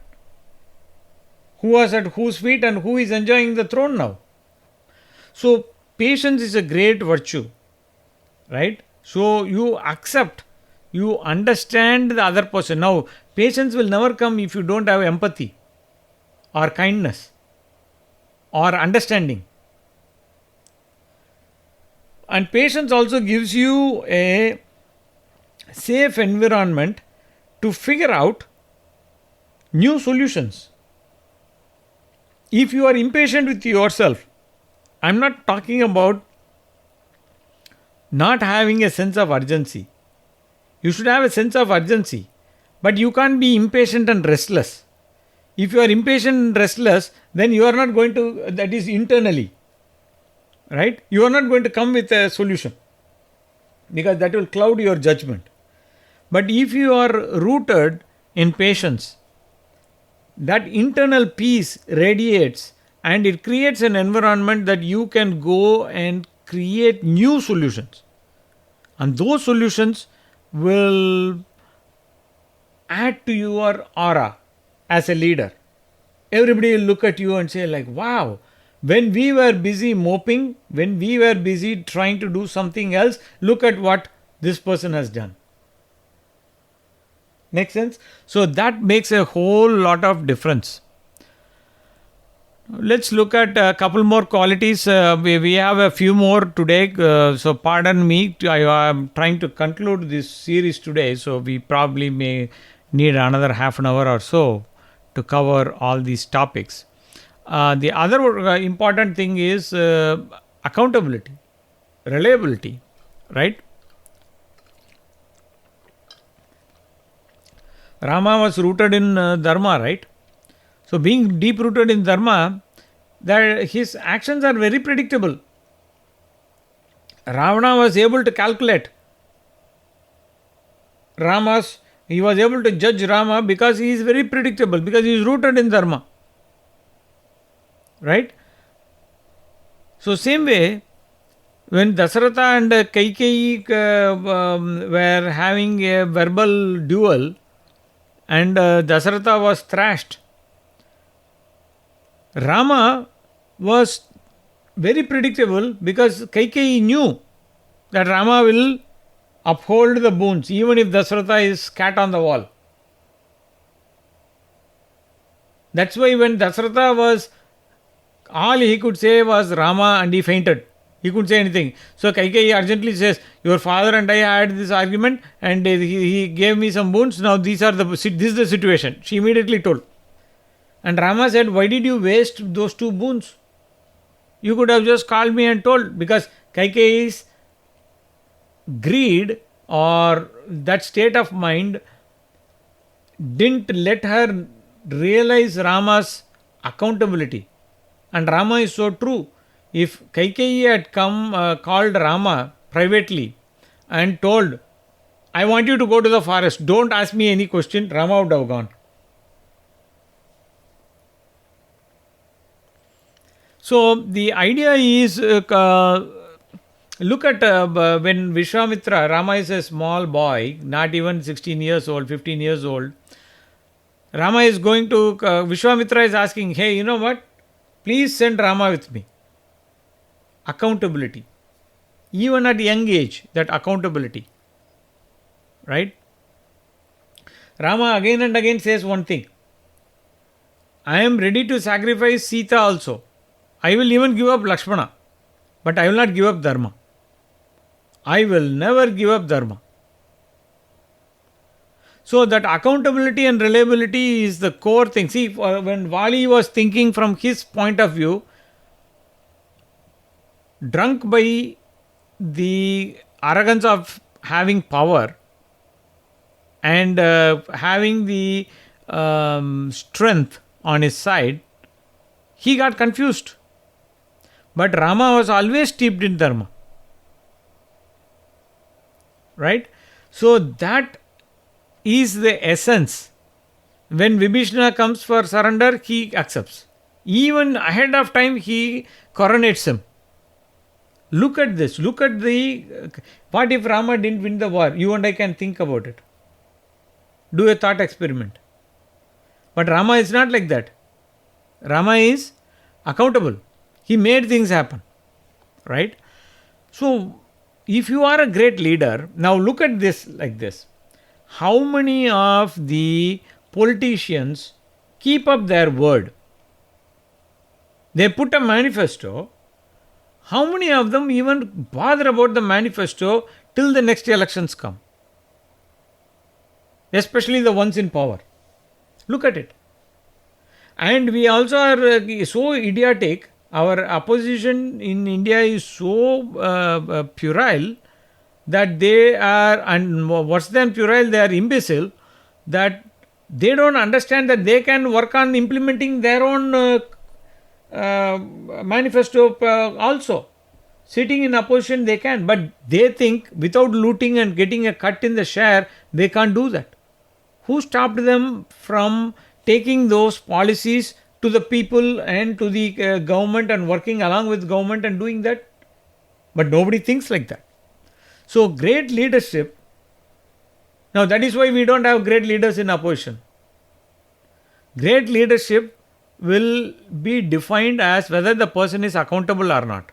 Who was at whose feet and who is enjoying the throne now? So patience is a great virtue, right? So you accept, you understand the other person. Now, patience will never come if you don't have empathy or kindness or understanding. And patience also gives you a safe environment to figure out new solutions. If you are impatient with yourself, I'm not talking about not having a sense of urgency. You should have a sense of urgency, but you can't be impatient and restless. If you are impatient and restless, then you are not going to, that is internally, right? You are not going to come with a solution because that will cloud your judgment. But if you are rooted in patience, that internal peace radiates and it creates an environment that you can go and create new solutions. And those solutions will add to your aura as a leader. Everybody will look at you and say like, wow, when we were busy moping, when we were busy trying to do something else, look at what this person has done. Make sense? So that makes a whole lot of difference. Let's look at a couple more qualities. We have a few more today. So pardon me. I am trying to conclude this series today. So we probably may need another half an hour or so to cover all these topics. The other important thing is accountability, reliability, right? Rama was rooted in Dharma, right? So being deep rooted in Dharma, that his actions are very predictable. Ravana was able to calculate he was able to judge Rama because he is very predictable, because he is rooted in Dharma. Right? So same way, when Dasaratha and Kaikeyi were having a verbal duel and Dasaratha was thrashed, Rama was very predictable because Kaikeyi knew that Rama will uphold the boons even if Dasaratha is cat on the wall. That's why when Dasaratha was, all he could say was Rama and he fainted. He couldn't say anything. So Kaikeyi urgently says, your father and I had this argument and he gave me some boons. Now this is the situation. She immediately told. And Rama said, why did you waste those 2 boons? You could have just called me and told, because Kaikeyi's greed or that state of mind didn't let her realize Rama's accountability. And Rama is so true. If Kaikeyi had called Rama privately and told, I want you to go to the forest, don't ask me any question, Rama would have gone. So the idea is, look at when Vishwamitra, Rama is a small boy, not even 16 years old, 15 years old. Rama is going to, Vishwamitra is asking, hey, you know what? Please send Rama with me. Accountability. Even at young age, that accountability. Right? Rama again and again says one thing. I am ready to sacrifice Sita also. I will even give up Lakshmana. But I will not give up Dharma. I will never give up Dharma. So that accountability and reliability is the core thing. See, when Vali was thinking from his point of view, drunk by the arrogance of having power and having the strength on his side, he got confused. But Rama was always steeped in Dharma. Right? So that is the essence. When Vibhishana comes for surrender, he accepts. Even ahead of time, he coronates him. Look at this. Look at what if Rama didn't win the war? You and I can think about it. Do a thought experiment. But Rama is not like that. Rama is accountable. He made things happen. Right? So, if you are a great leader, now look at this like this. How many of the politicians keep up their word? They put a manifesto. How many of them even bother about the manifesto till the next elections come? Especially the ones in power. Look at it. And we also are so idiotic. Our opposition in India is so puerile that they are, and worse than puerile, they are imbecile, that they don't understand that they can work on implementing their own manifesto also. Sitting in opposition they can, but they think without looting and getting a cut in the share, they can't do that. Who stopped them from taking those policies to the people and to the government and working along with government and doing that? But nobody thinks like that. So great leadership, now that is why we don't have great leaders in opposition. Great leadership will be defined as whether the person is accountable or not.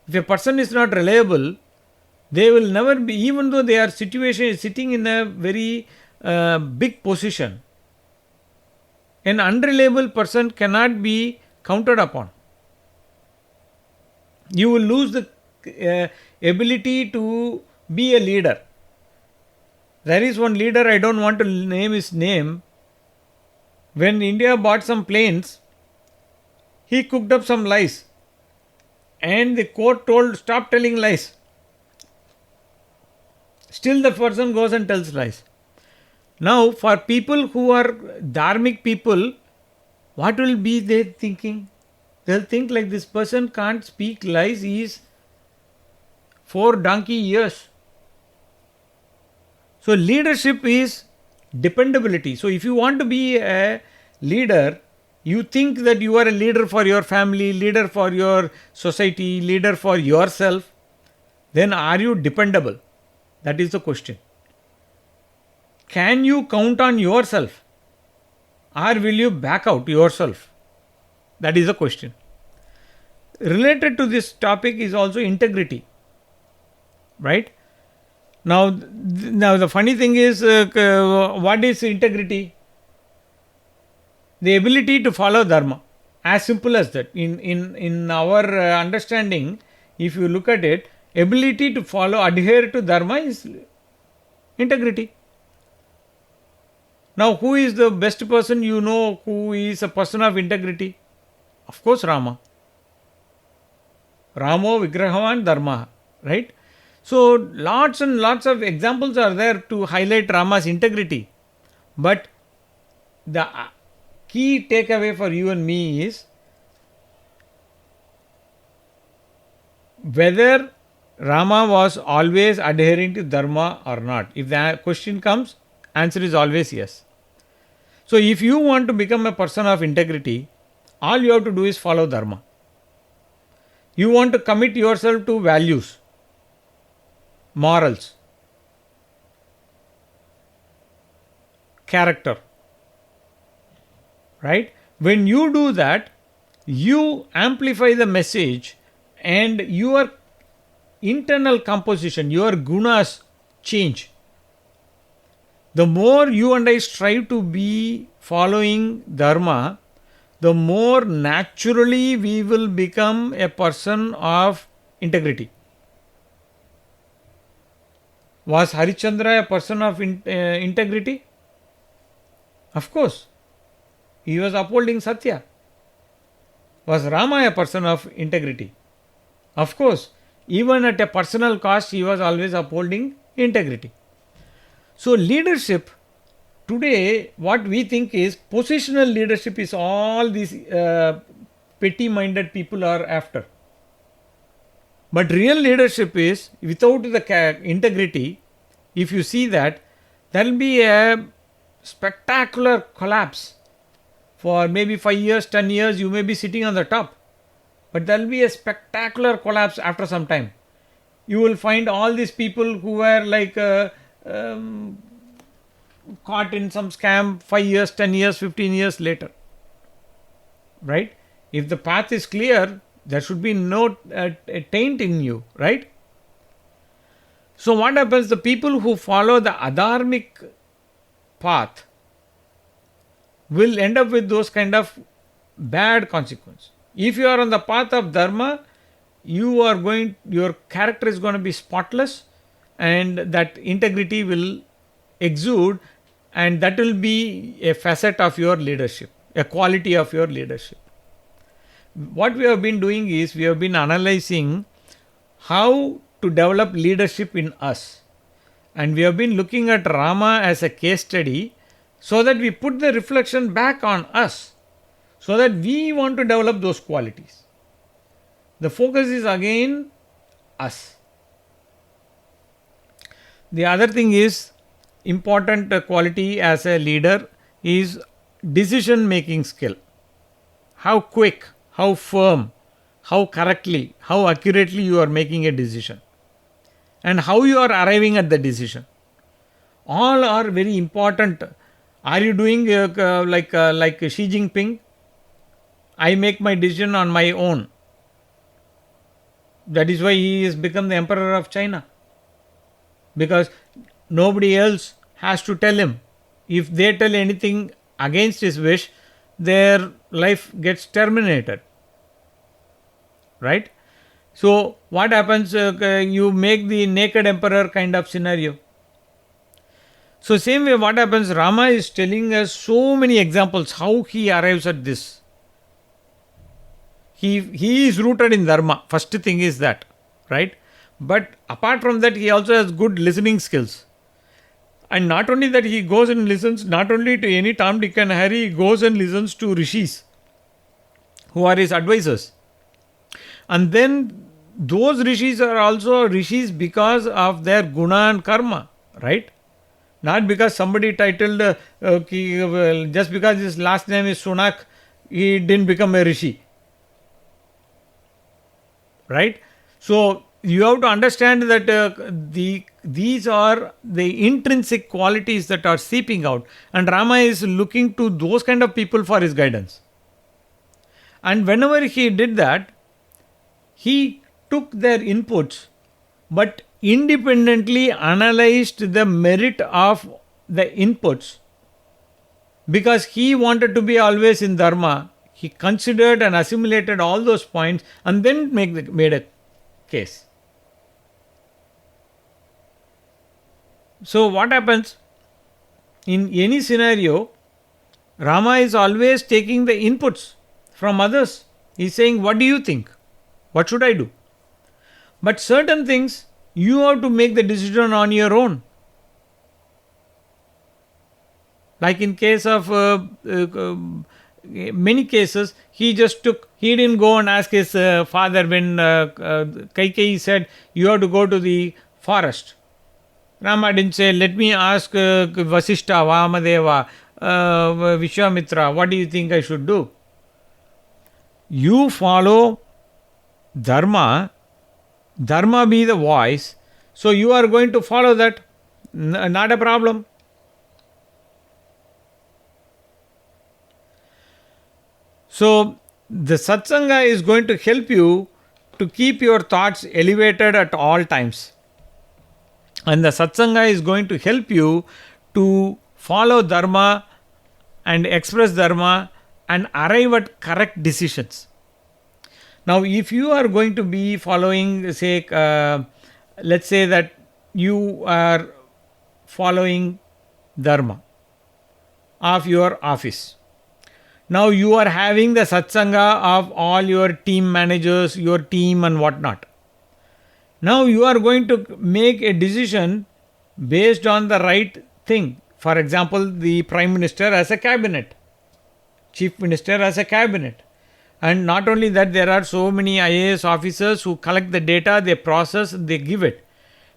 If a person is not reliable, they will never be, even though their situation is sitting in a very big position. An unreliable person cannot be counted upon. You will lose the ability to be a leader. There is one leader, I don't want to name his name. When India bought some planes, he cooked up some lies. And the court told, stop telling lies. Still the person goes and tells lies. Now, for people who are dharmic people, what will be they thinking? They'll think like this person can't speak lies, he is 4 donkey years. So, leadership is dependability. So, if you want to be a leader, you think that you are a leader for your family, leader for your society, leader for yourself, then are you dependable? That is the question. Can you count on yourself, or will you back out yourself? That is the question. Related to this topic is also integrity, right? Now the funny thing is, what is integrity? The ability to follow dharma. As simple as that. In our understanding, if you look at it, ability to follow, adhere to dharma is integrity. Now, who is the best person you know who is a person of integrity? Of course, Rama. Ramo Vigrahavan Dharma, right? So, lots and lots of examples are there to highlight Rama's integrity. But the key takeaway for you and me is whether Rama was always adhering to Dharma or not. If the question comes, answer is always yes. So, if you want to become a person of integrity, all you have to do is follow Dharma. You want to commit yourself to values, morals, character, right? When you do that, you amplify the message and your internal composition, your gunas change. The more you and I strive to be following Dharma, the more naturally we will become a person of integrity. Was Harichandra a person of integrity? Of course. He was upholding Satya. Was Rama a person of integrity? Of course. Even at a personal cost, he was always upholding integrity. So, leadership today, what we think is positional leadership is all these petty-minded people are after. But real leadership is without the integrity. If you see that, there will be a spectacular collapse. For maybe 5 years, 10 years, you may be sitting on the top. But there will be a spectacular collapse after some time. You will find all these people who were like caught in some scam 5 years, 10 years, 15 years later. Right? If the path is clear, there should be no taint in you. Right? So what happens? The people who follow the adharmic path will end up with those kind of bad consequences. If you are on the path of dharma, your character is going to be spotless, and that integrity will exude, and that will be a facet of your leadership, a quality of your leadership. What we have been doing is we have been analyzing how to develop leadership in us, and we have been looking at Rama as a case study so that we put the reflection back on us, so that we want to develop those qualities. The focus is again us. The other thing is important quality as a leader is decision making skill. How quick, how firm, how correctly, how accurately you are making a decision, and how you are arriving at the decision. All are very important. Are you doing like Xi Jinping? I make my decision on my own. That is why he has become the emperor of China. Because nobody else has to tell him. If they tell anything against his wish, their life gets terminated. Right? So, what happens? You make the naked emperor kind of scenario. So, same way, what happens? Rama is telling us so many examples how he arrives at this. He is rooted in Dharma. First thing is that, right? But apart from that, he also has good listening skills. And not only that, he goes and listens not only to any Tom, Dick, and Harry, he goes and listens to rishis who are his advisors. And then those rishis are also rishis because of their guna and karma, right? Not because somebody titled, just because his last name is Sunak, he didn't become a rishi. Right? So, you have to understand that these are the intrinsic qualities that are seeping out, and Rama is looking to those kind of people for his guidance. And whenever he did that, he took their inputs but independently analyzed the merit of the inputs. Because he wanted to be always in Dharma, he considered and assimilated all those points and then made a case. So, what happens in any scenario? Rama is always taking the inputs from others. He is saying, what do you think? What should I do? But certain things you have to make the decision on your own. Like in case of many cases, he didn't go and ask his father when Kaikeyi said, you have to go to the forest. Rama didn't say, let me ask Vasishtha, Vamadeva, Vishwamitra, what do you think I should do? You follow Dharma, Dharma be the voice, so you are going to follow that, not a problem. So, the satsanga is going to help you to keep your thoughts elevated at all times. And the satsanga is going to help you to follow Dharma and express Dharma and arrive at correct decisions. Now, if you are going to be following, say, let's say that you are following Dharma of your office. Now, you are having the satsanga of all your team managers, your team and whatnot. Now, you are going to make a decision based on the right thing. For example, the Prime Minister as a cabinet, Chief Minister as a cabinet. And not only that, there are so many IAS officers who collect the data, they process, they give it.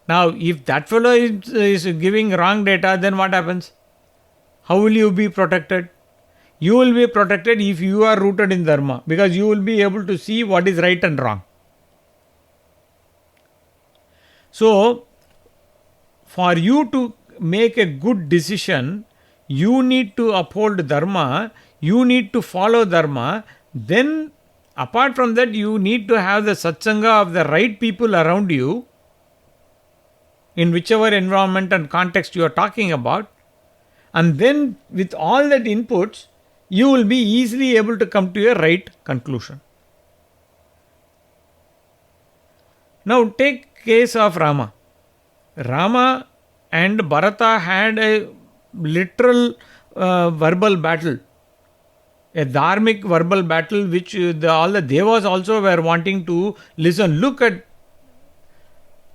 Now, if that fellow is giving wrong data, then what happens? How will you be protected? You will be protected if you are rooted in Dharma, because you will be able to see what is right and wrong. So, for you to make a good decision, you need to uphold Dharma, you need to follow Dharma. Then, apart from that, you need to have the satsanga of the right people around you in whichever environment and context you are talking about. And then, with all that inputs, you will be easily able to come to a right conclusion. Now, take case of Rama. Rama and Bharata had a literal verbal battle. A dharmic verbal battle which all the devas also were wanting to listen. Look at,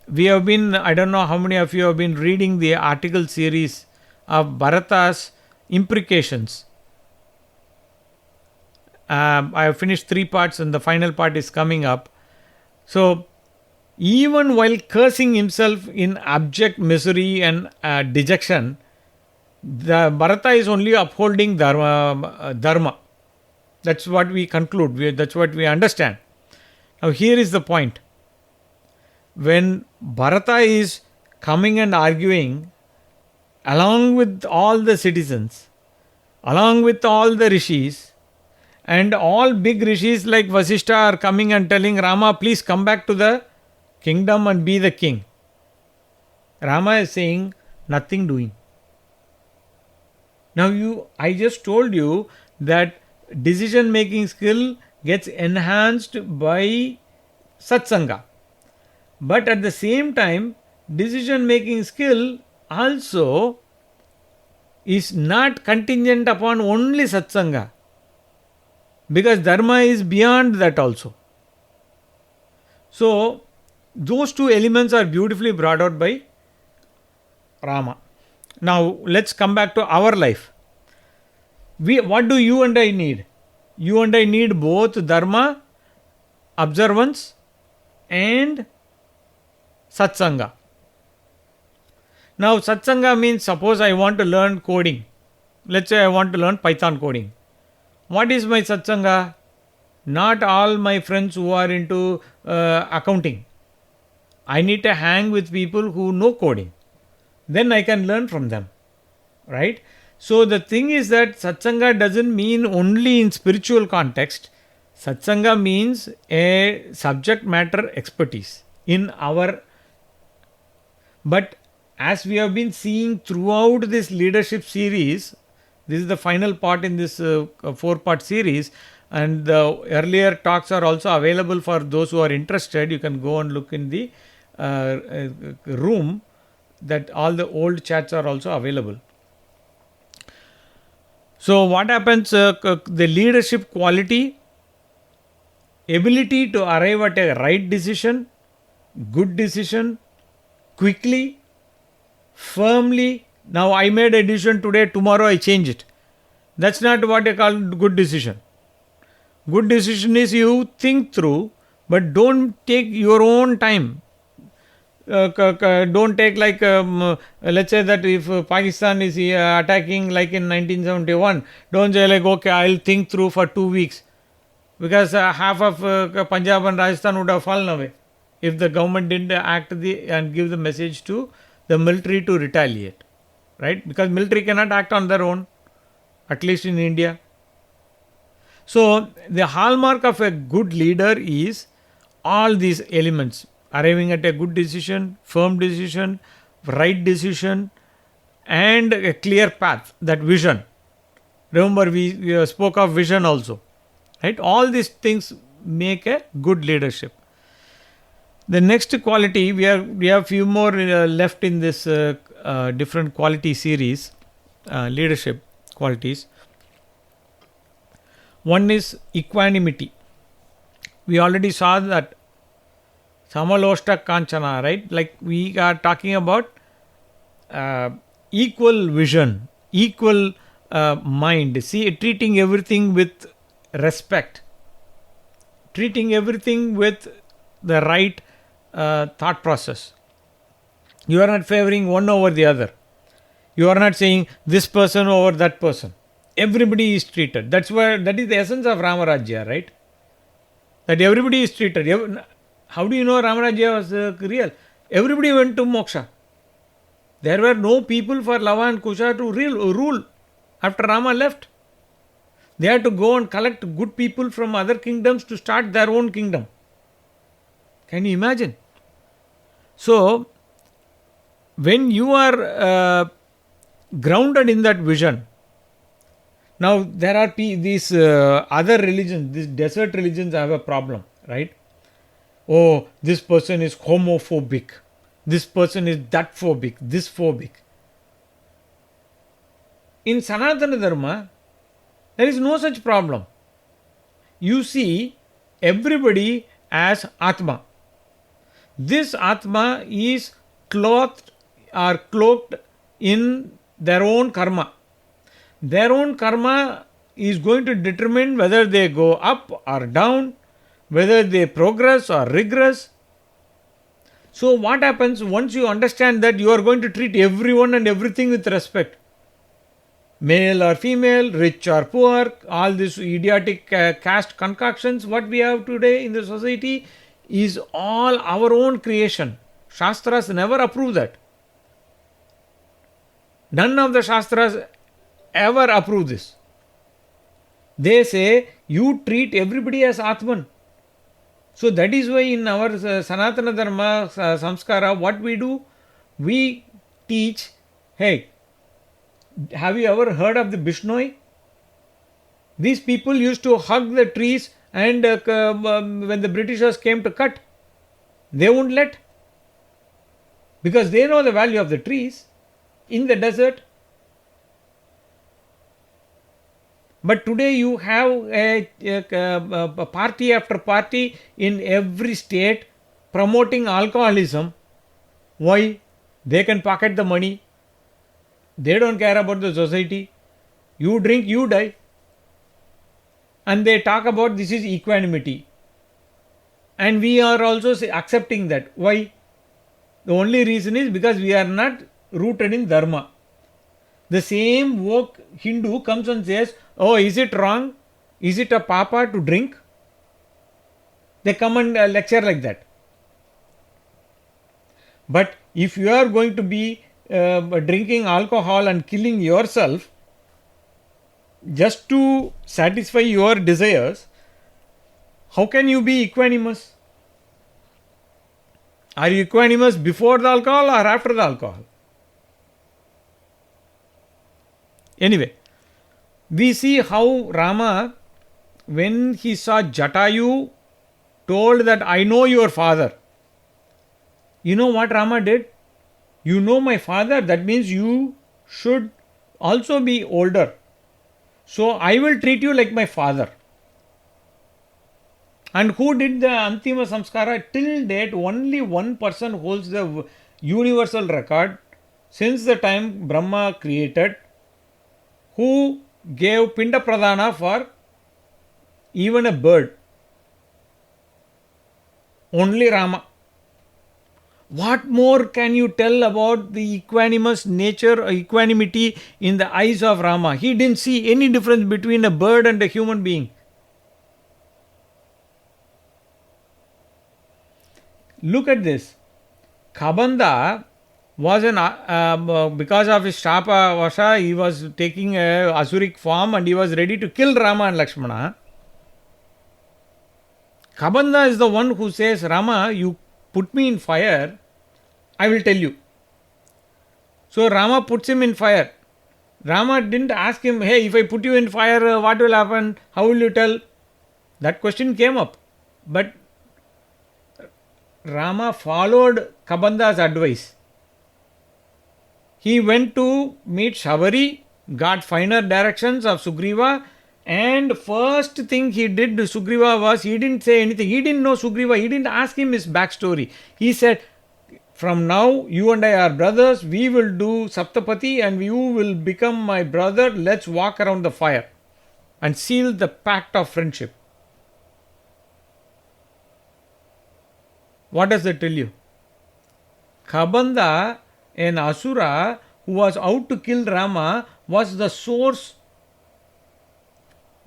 we have been, I don't know how many of you have been reading the article series of Bharata's imprecations. I have finished 3 parts and the final part is coming up. So, even while cursing himself in abject misery and dejection, the Bharata is only upholding dharma. That's what we conclude. That's what we understand. Now, here is the point. When Bharata is coming and arguing along with all the citizens, along with all the rishis, And all big rishis like Vasishtha are coming and telling Rama, please come back to the kingdom and be the king. Rama is saying, nothing doing. Now I just told you that decision making skill gets enhanced by satsanga. But at the same time, decision making skill also is not contingent upon only satsanga, because dharma is beyond that also. So, those two elements are beautifully brought out by Rama. Now, let's come back to our life. What do you and I need? You and I need both dharma, observance, and satsanga. Now, satsanga means, suppose I want to learn coding. Let's say I want to learn Python coding. What is my satsanga? Not all my friends who are into accounting. I need to hang with people who know coding. Then I can learn from them. Right? So the thing is that satsanga doesn't mean only in spiritual context. Satsanga means a subject matter expertise in our. But as we have been seeing throughout this leadership series, this is the final part in this 4-part series, and the earlier talks are also available for those who are interested. You can go and look in the room, that all the old chats are also available. So what happens, the leadership quality, ability to arrive at a right decision, good decision, quickly, firmly. Now I made a decision today, tomorrow I change it. That's not what I call good decision. Good decision is you think through, but don't take your own time. Don't take like, let's say that if Pakistan is attacking like in 1971, don't say like, okay, I'll think through for 2 weeks. Because half of Punjab and Rajasthan would have fallen away if the government didn't act and give the message to the military to retaliate. Right? Because military cannot act on their own, at least in India. So the hallmark of a good leader is all these elements: arriving at a good decision, firm decision, right decision, and a clear path, that vision. Remember, we spoke of vision also. Right? All these things make a good leadership. The next quality, we have few more left in this different quality series, leadership qualities. One is equanimity. We already saw that Samaloshta Kanchana, right? Like we are talking about equal vision, equal mind. See, treating everything with respect, treating everything with the right thought process. You are not favoring one over the other. You are not saying this person over that person. Everybody is treated. That is the essence of Ramarajya, right? That everybody is treated. How do you know Ramarajya was real? Everybody went to moksha. There were no people for Lava and Kusha to rule after Rama left. They had to go and collect good people from other kingdoms to start their own kingdom. Can you imagine? So, when you are grounded in that vision, now there are these other religions, these desert religions have a problem, right? Oh, this person is homophobic, this person is that phobic, this phobic. In Sanatana Dharma, there is no such problem. You see everybody as Atma. This Atma is clothed or cloaked in their own karma. Their own karma is going to determine whether they go up or down, whether they progress or regress. So what happens once you understand that you are going to treat everyone and everything with respect? Male or female, rich or poor, all these idiotic caste concoctions what we have today in the society is all our own creation. Shastras never approve that. None of the Shastras ever approve this. They say you treat everybody as Atman. So that is why in our Sanatana Dharma Samskara, what we do, we teach, hey, have you ever heard of the Bishnoi? These people used to hug the trees, and when the Britishers came to cut, they wouldn't let, because they know the value of the trees in the desert. But today you have a party after party in every state promoting alcoholism. Why? They can pocket the money. They don't care about the society. You drink, you die. And they talk about this is equanimity. And we are also accepting that. Why? The only reason is because we are not rooted in Dharma. The same woke Hindu comes and says, oh, is it wrong? Is it a papa to drink? They come and lecture like that. But if you are going to be drinking alcohol and killing yourself just to satisfy your desires, how can you be equanimous? Are you equanimous before the alcohol or after the alcohol? Anyway, we see how Rama, when he saw Jatayu, told that I know your father. You know what Rama did? You know my father, that means you should also be older. So I will treat you like my father. And who did the Antima Samskara? Till date, only one person holds the universal record since the time Brahma created, who gave Pinda Pradhana for even a bird. Only Rama. What more can you tell about the equanimous nature or equanimity in the eyes of Rama? He didn't see any difference between a bird and a human being. Look at this. Kabanda was because of his Shapa Vasha, he was taking a Asuric form and he was ready to kill Rama and Lakshmana. Kabanda is the one who says, Rama, you put me in fire, I will tell you. So Rama puts him in fire. Rama didn't ask him, hey, if I put you in fire, what will happen? How will you tell? That question came up. But Rama followed Kabanda's advice. He went to meet Shabari, got finer directions of Sugriva, and first thing he did to Sugriva was, he didn't say anything. He didn't know Sugriva. He didn't ask him his backstory. He said, from now you and I are brothers. We will do Saptapati and you will become my brother. Let's walk around the fire and seal the pact of friendship. What does that tell you? Kabanda, an Asura who was out to kill Rama, was the source.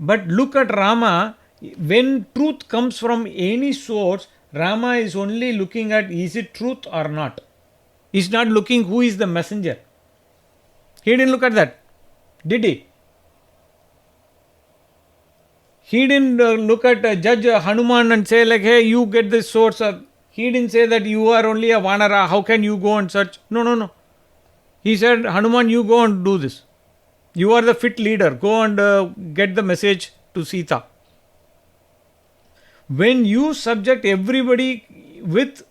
But look at Rama, when truth comes from any source, Rama is only looking at is it truth or not. He's not looking who is the messenger. He didn't look at that, did he? He didn't look at Judge Hanuman and say like, hey, you get this source. He didn't say that you are only a Vanara, how can you go and search? No. He said, Hanuman, you go and do this. You are the fit leader. Go and get the message to Sita. When you subject everybody with,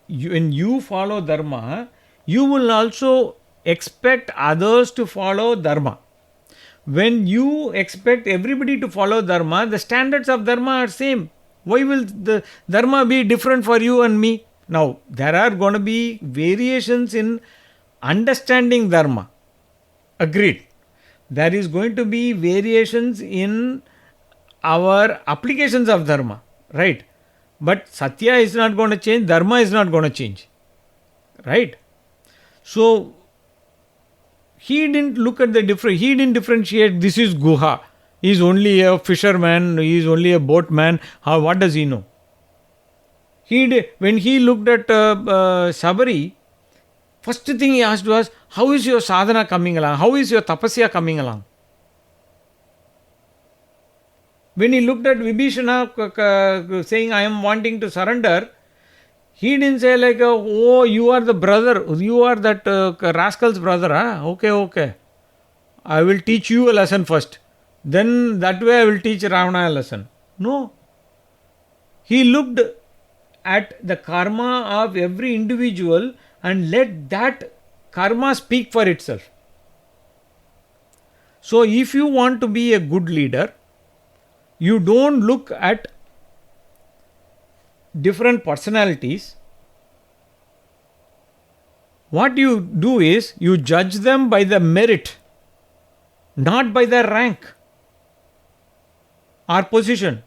when you follow Dharma, you will also expect others to follow Dharma. When you expect everybody to follow Dharma, the standards of Dharma are same. Why will the Dharma be different for you and me? Now, there are going to be variations in understanding Dharma. Agreed. There is going to be variations in our applications of Dharma. Right? But Satya is not going to change. Dharma is not going to change. Right? So, he didn't look at the difference. He didn't differentiate. This is Guha. He is only a fisherman. He is only a boatman. What does he know? When he looked at Sabari, first thing he asked was, how is your sadhana coming along? How is your tapasya coming along? When he looked at Vibhishana saying, I am wanting to surrender, he didn't say like, oh, you are the brother, you are that rascal's brother, huh? Okay, okay. I will teach you a lesson first. Then that way I will teach Ravana a lesson. No. He looked at the karma of every individual and let that karma speak for itself. So if you want to be a good leader, you don't look at different personalities. What you do is you judge them by the merit, not by their rank or position.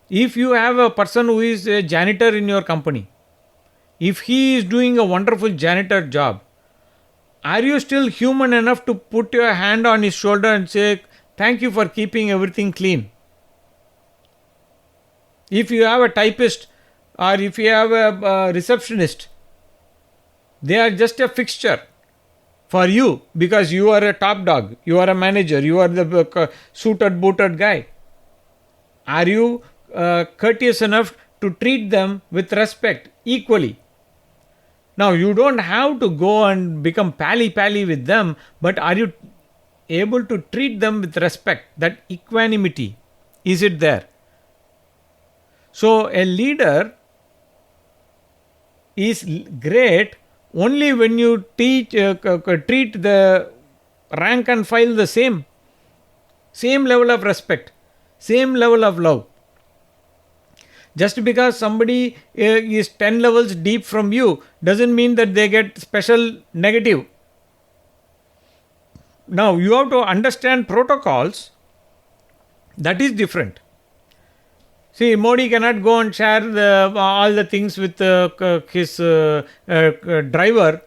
If you have a person who is a janitor in your company, if he is doing a wonderful janitor job, are you still human enough to put your hand on his shoulder and say, thank you for keeping everything clean? If you have a typist or if you have a receptionist, they are just a fixture for you because you are a top dog, you are a manager, you are the suited booted guy. Are you courteous enough to treat them with respect equally? Now, you don't have to go and become pally with them, but are you able to treat them with respect? That equanimity, is it there? So, a leader is great only when you treat the rank and file the same level of respect, same level of love. Just because somebody is 10 levels deep from you doesn't mean that they get special negative. Now, you have to understand protocols. That is different. See, Modi cannot go and share all the things with his driver,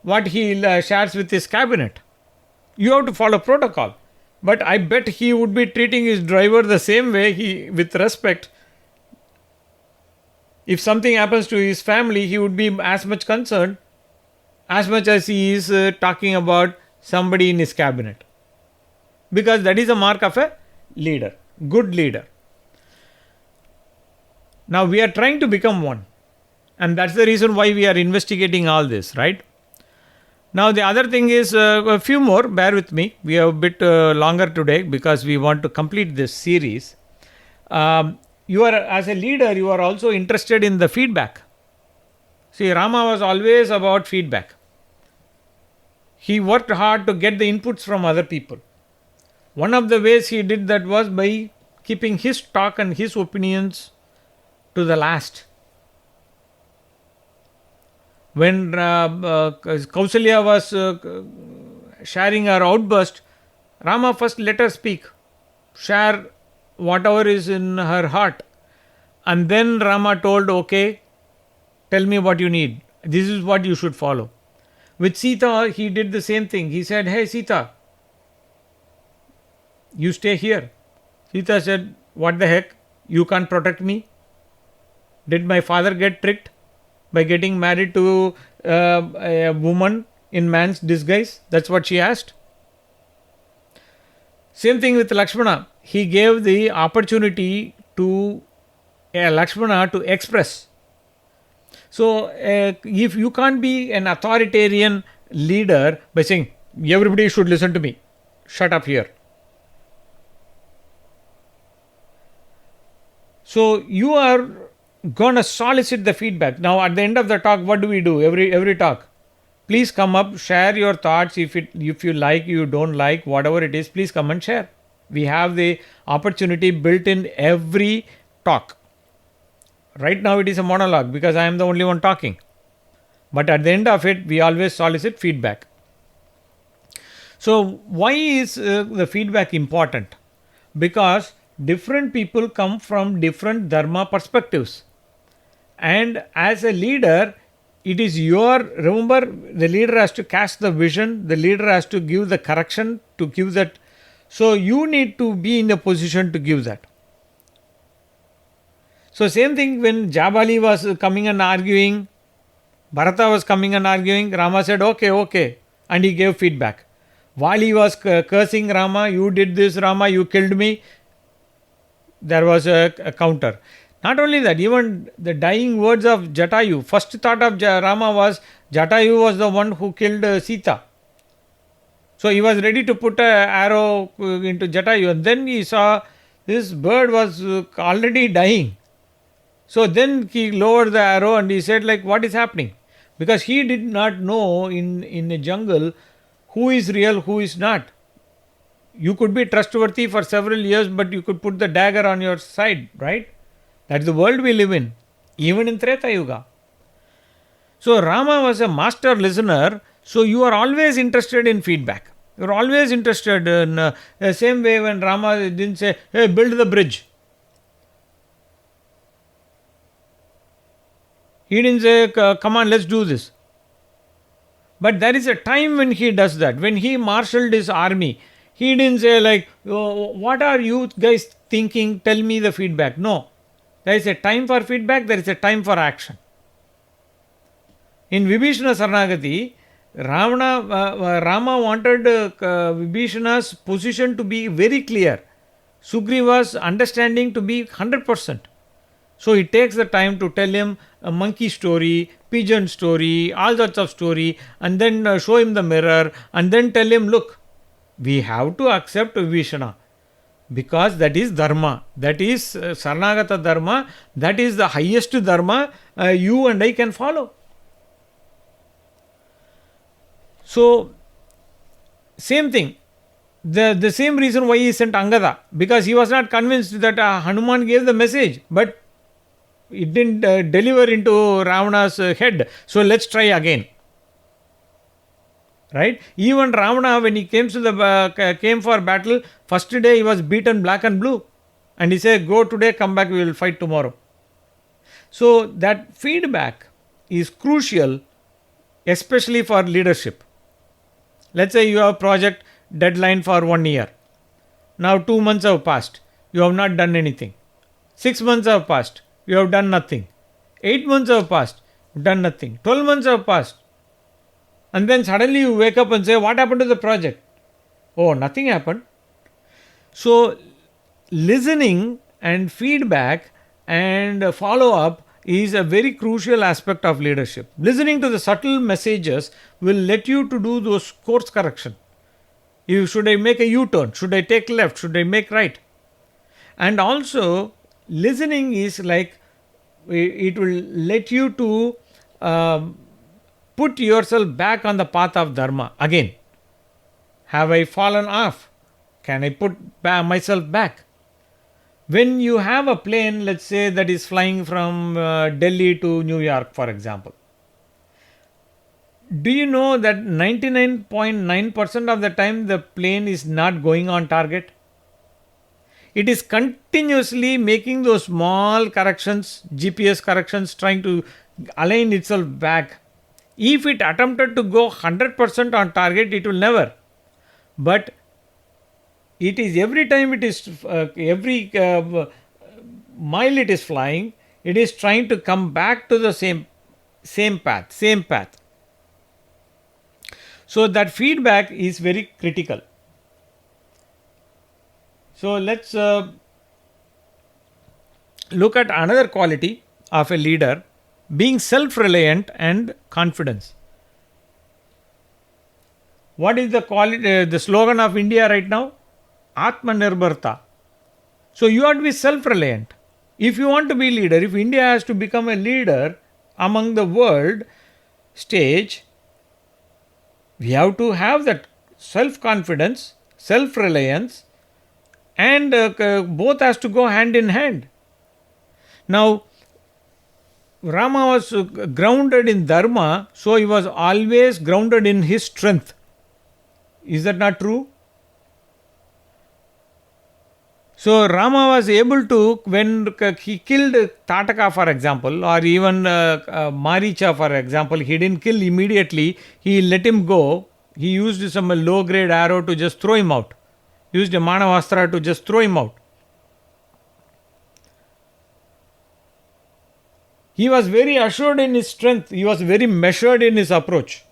what he shares with his cabinet. You have to follow protocol. But I bet he would be treating his driver the same way, with respect. If something happens to his family, he would be as much concerned as much as he is talking about somebody in his cabinet. Because that is a mark of a leader, good leader. Now we are trying to become one. And that's the reason why we are investigating all this, right? Now the other thing is a few more, bear with me. We have a bit longer today because we want to complete this series. You are, as a leader, you are also interested in the feedback. See, Rama was always about feedback. He worked hard to get the inputs from other people. One of the ways he did that was by keeping his talk and his opinions to the last. When Kausalya was sharing her outburst, Rama first let her speak, share whatever is in her heart. And then Rama told, okay, tell me what you need. This is what you should follow. With Sita, he did the same thing. He said, hey Sita, you stay here. Sita said, what the heck? You can't protect me? Did my father get tricked by getting married to a woman in man's disguise? That's what she asked. Same thing with Lakshmana. He gave the opportunity to Lakshmana to express. So, if you can't be an authoritarian leader by saying, everybody should listen to me, shut up here. So, you are going to solicit the feedback. Now, at the end of the talk, what do we do? Every talk, please come up, share your thoughts. If you like, you don't like, whatever it is, please come and share. We have the opportunity built in every talk. Right now it is a monologue because I am the only one talking. But at the end of it, we always solicit feedback. So why is the feedback important? Because different people come from different dharma perspectives. And as a leader, it is remember, the leader has to cast the vision, the leader has to give the correction, to give that. So you need to be in a position to give that. So same thing when Jabali was coming and arguing, Bharata was coming and arguing, Rama said, okay, and he gave feedback. While he was cursing Rama, you did this, Rama, you killed me, there was a counter. Not only that, even the dying words of Jatayu, first thought of Rama was Jatayu was the one who killed Sita. So he was ready to put an arrow into Jatayu, and then he saw this bird was already dying. So then he lowered the arrow and he said, like, what is happening? Because he did not know in a jungle who is real, who is not. You could be trustworthy for several years, but you could put the dagger on your side, right? That's the world we live in, even in Treta Yuga. So Rama was a master listener, so you are always interested in feedback. You are always interested in the same way when Rama didn't say, hey, build the bridge. He didn't say, come on, let's do this. But there is a time when he does that. When he marshaled his army, he didn't say like, oh, what are you guys thinking? Tell me the feedback. No. There is a time for feedback. There is a time for action. In Vibhishana Saranagati, Rama wanted Vibhishana's position to be very clear. Sugriva's understanding to be 100%. So he takes the time to tell him a monkey story, pigeon story, all sorts of story, and then show him the mirror, and then tell him, look, we have to accept Vibhishana because that is dharma, that is Saranagata dharma, that is the highest dharma you and I can follow. So, same thing. The same reason why he sent Angada, because he was not convinced that Hanuman gave the message, but it didn't deliver into Ravana's head. So let's try again. Right? Even Ravana, when he came for battle, first day he was beaten black and blue, and he said, "Go today, come back, we will fight tomorrow." So that feedback is crucial, especially for leadership. Let's say you have a project deadline for 1 year. Now 2 months have passed. You have not done anything. 6 months have passed. You have done nothing. 8 months have passed. You've done nothing. 12 months have passed. And then suddenly you wake up and say, what happened to the project? Oh, nothing happened. So listening and feedback and follow up is a very crucial aspect of leadership. Listening to the subtle messages will let you to do those course correction. Should I make a U-turn? Should I take left? Should I make right? And also, listening is like, it will let you to put yourself back on the path of dharma again. Have I fallen off? Can I put myself back? When you have a plane, let's say, that is flying from Delhi to New York, for example, do you know that 99.9% of the time the plane is not going on target? It is continuously making those small corrections, GPS corrections, trying to align itself back. If it attempted to go 100% on target, it will never. But it is every time it is, every mile it is flying, it is trying to come back to the same path. So that feedback is very critical. So let's look at another quality of a leader, being self-reliant and confidence. What is the slogan of India right now? Atmanirbharta. So you have to be self-reliant. If you want to be a leader, if India has to become a leader among the world stage, we have to have that self-confidence, self-reliance, and both has to go hand in hand. Now, Rama was grounded in dharma, so he was always grounded in his strength. Is that not true? So Rama was able to, when he killed Tataka, for example, or even Maricha, for example, he didn't kill immediately, he let him go. He used some low-grade arrow to just throw him out. Used a Manavastra to just throw him out. He was very assured in his strength. He was very measured in his approach.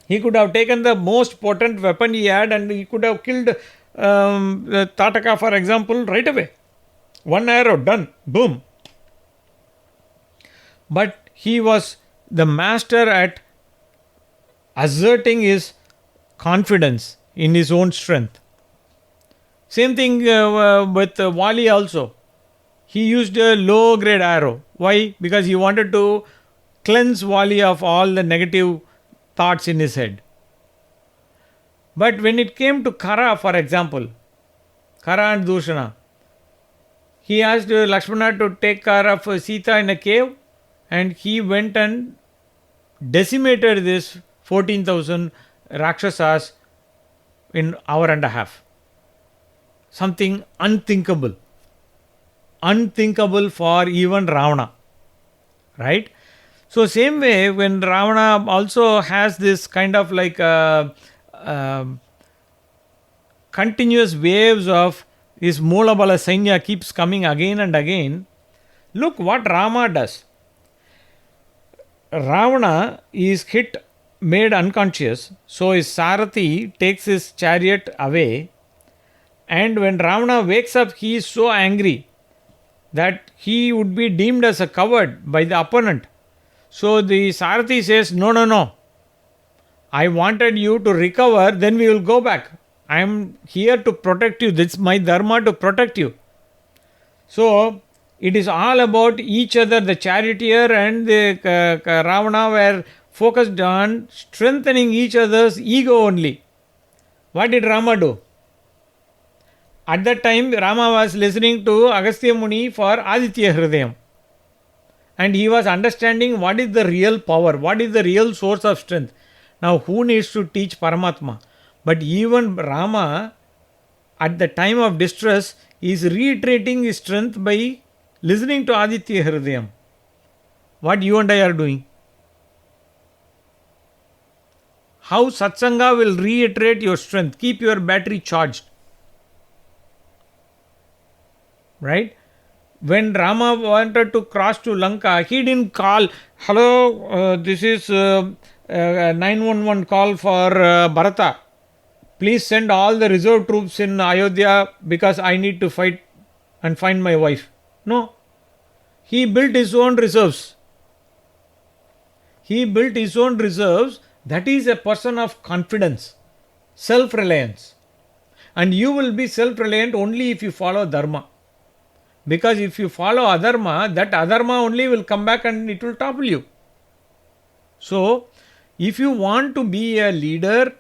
He could have taken the most potent weapon he had and he could have killed Tataka, for example, right away. One arrow, done, boom. But he was the master at asserting his confidence in his own strength. Same thing with Wali also. He used a low grade arrow. Why? Because he wanted to cleanse Wali of all the negative thoughts in his head. But when it came to Kara, for example, Kara and Dushana, he asked Lakshmana to take care of Sita in a cave, and he went and decimated this 14,000 Rakshasas in hour and a half. Something unthinkable. Unthinkable for even Ravana. Right? So same way, when Ravana also has this kind of like continuous waves of his Molabala Sainya keeps coming again and again, look what Rama does. Ravana is hit, made unconscious, so his Sarathi takes his chariot away, and when Ravana wakes up, he is so angry that he would be deemed as a coward by the opponent. So the Sarathi says, no, no, no. I wanted you to recover, then we will go back. I am here to protect you. This is my dharma to protect you. So it is all about each other. The charioteer and the Ravana were focused on strengthening each other's ego only. What did Rama do? At that time, Rama was listening to Agastya Muni for Aditya Hridayam. And he was understanding what is the real power, what is the real source of strength. Now, who needs to teach Paramatma? But even Rama, at the time of distress, is reiterating his strength by listening to Aditya Hridayam. What you and I are doing? How Satsanga will reiterate your strength, keep your battery charged. Right? When Rama wanted to cross to Lanka, he didn't call, hello, this is 911 call for Bharata. Please send all the reserve troops in Ayodhya because I need to fight and find my wife. No. He built his own reserves. He built his own reserves. That is a person of confidence, self-reliance. And you will be self-reliant only if you follow Dharma. Because if you follow Adharma, that Adharma only will come back and it will topple you. So, if you want to be a leader,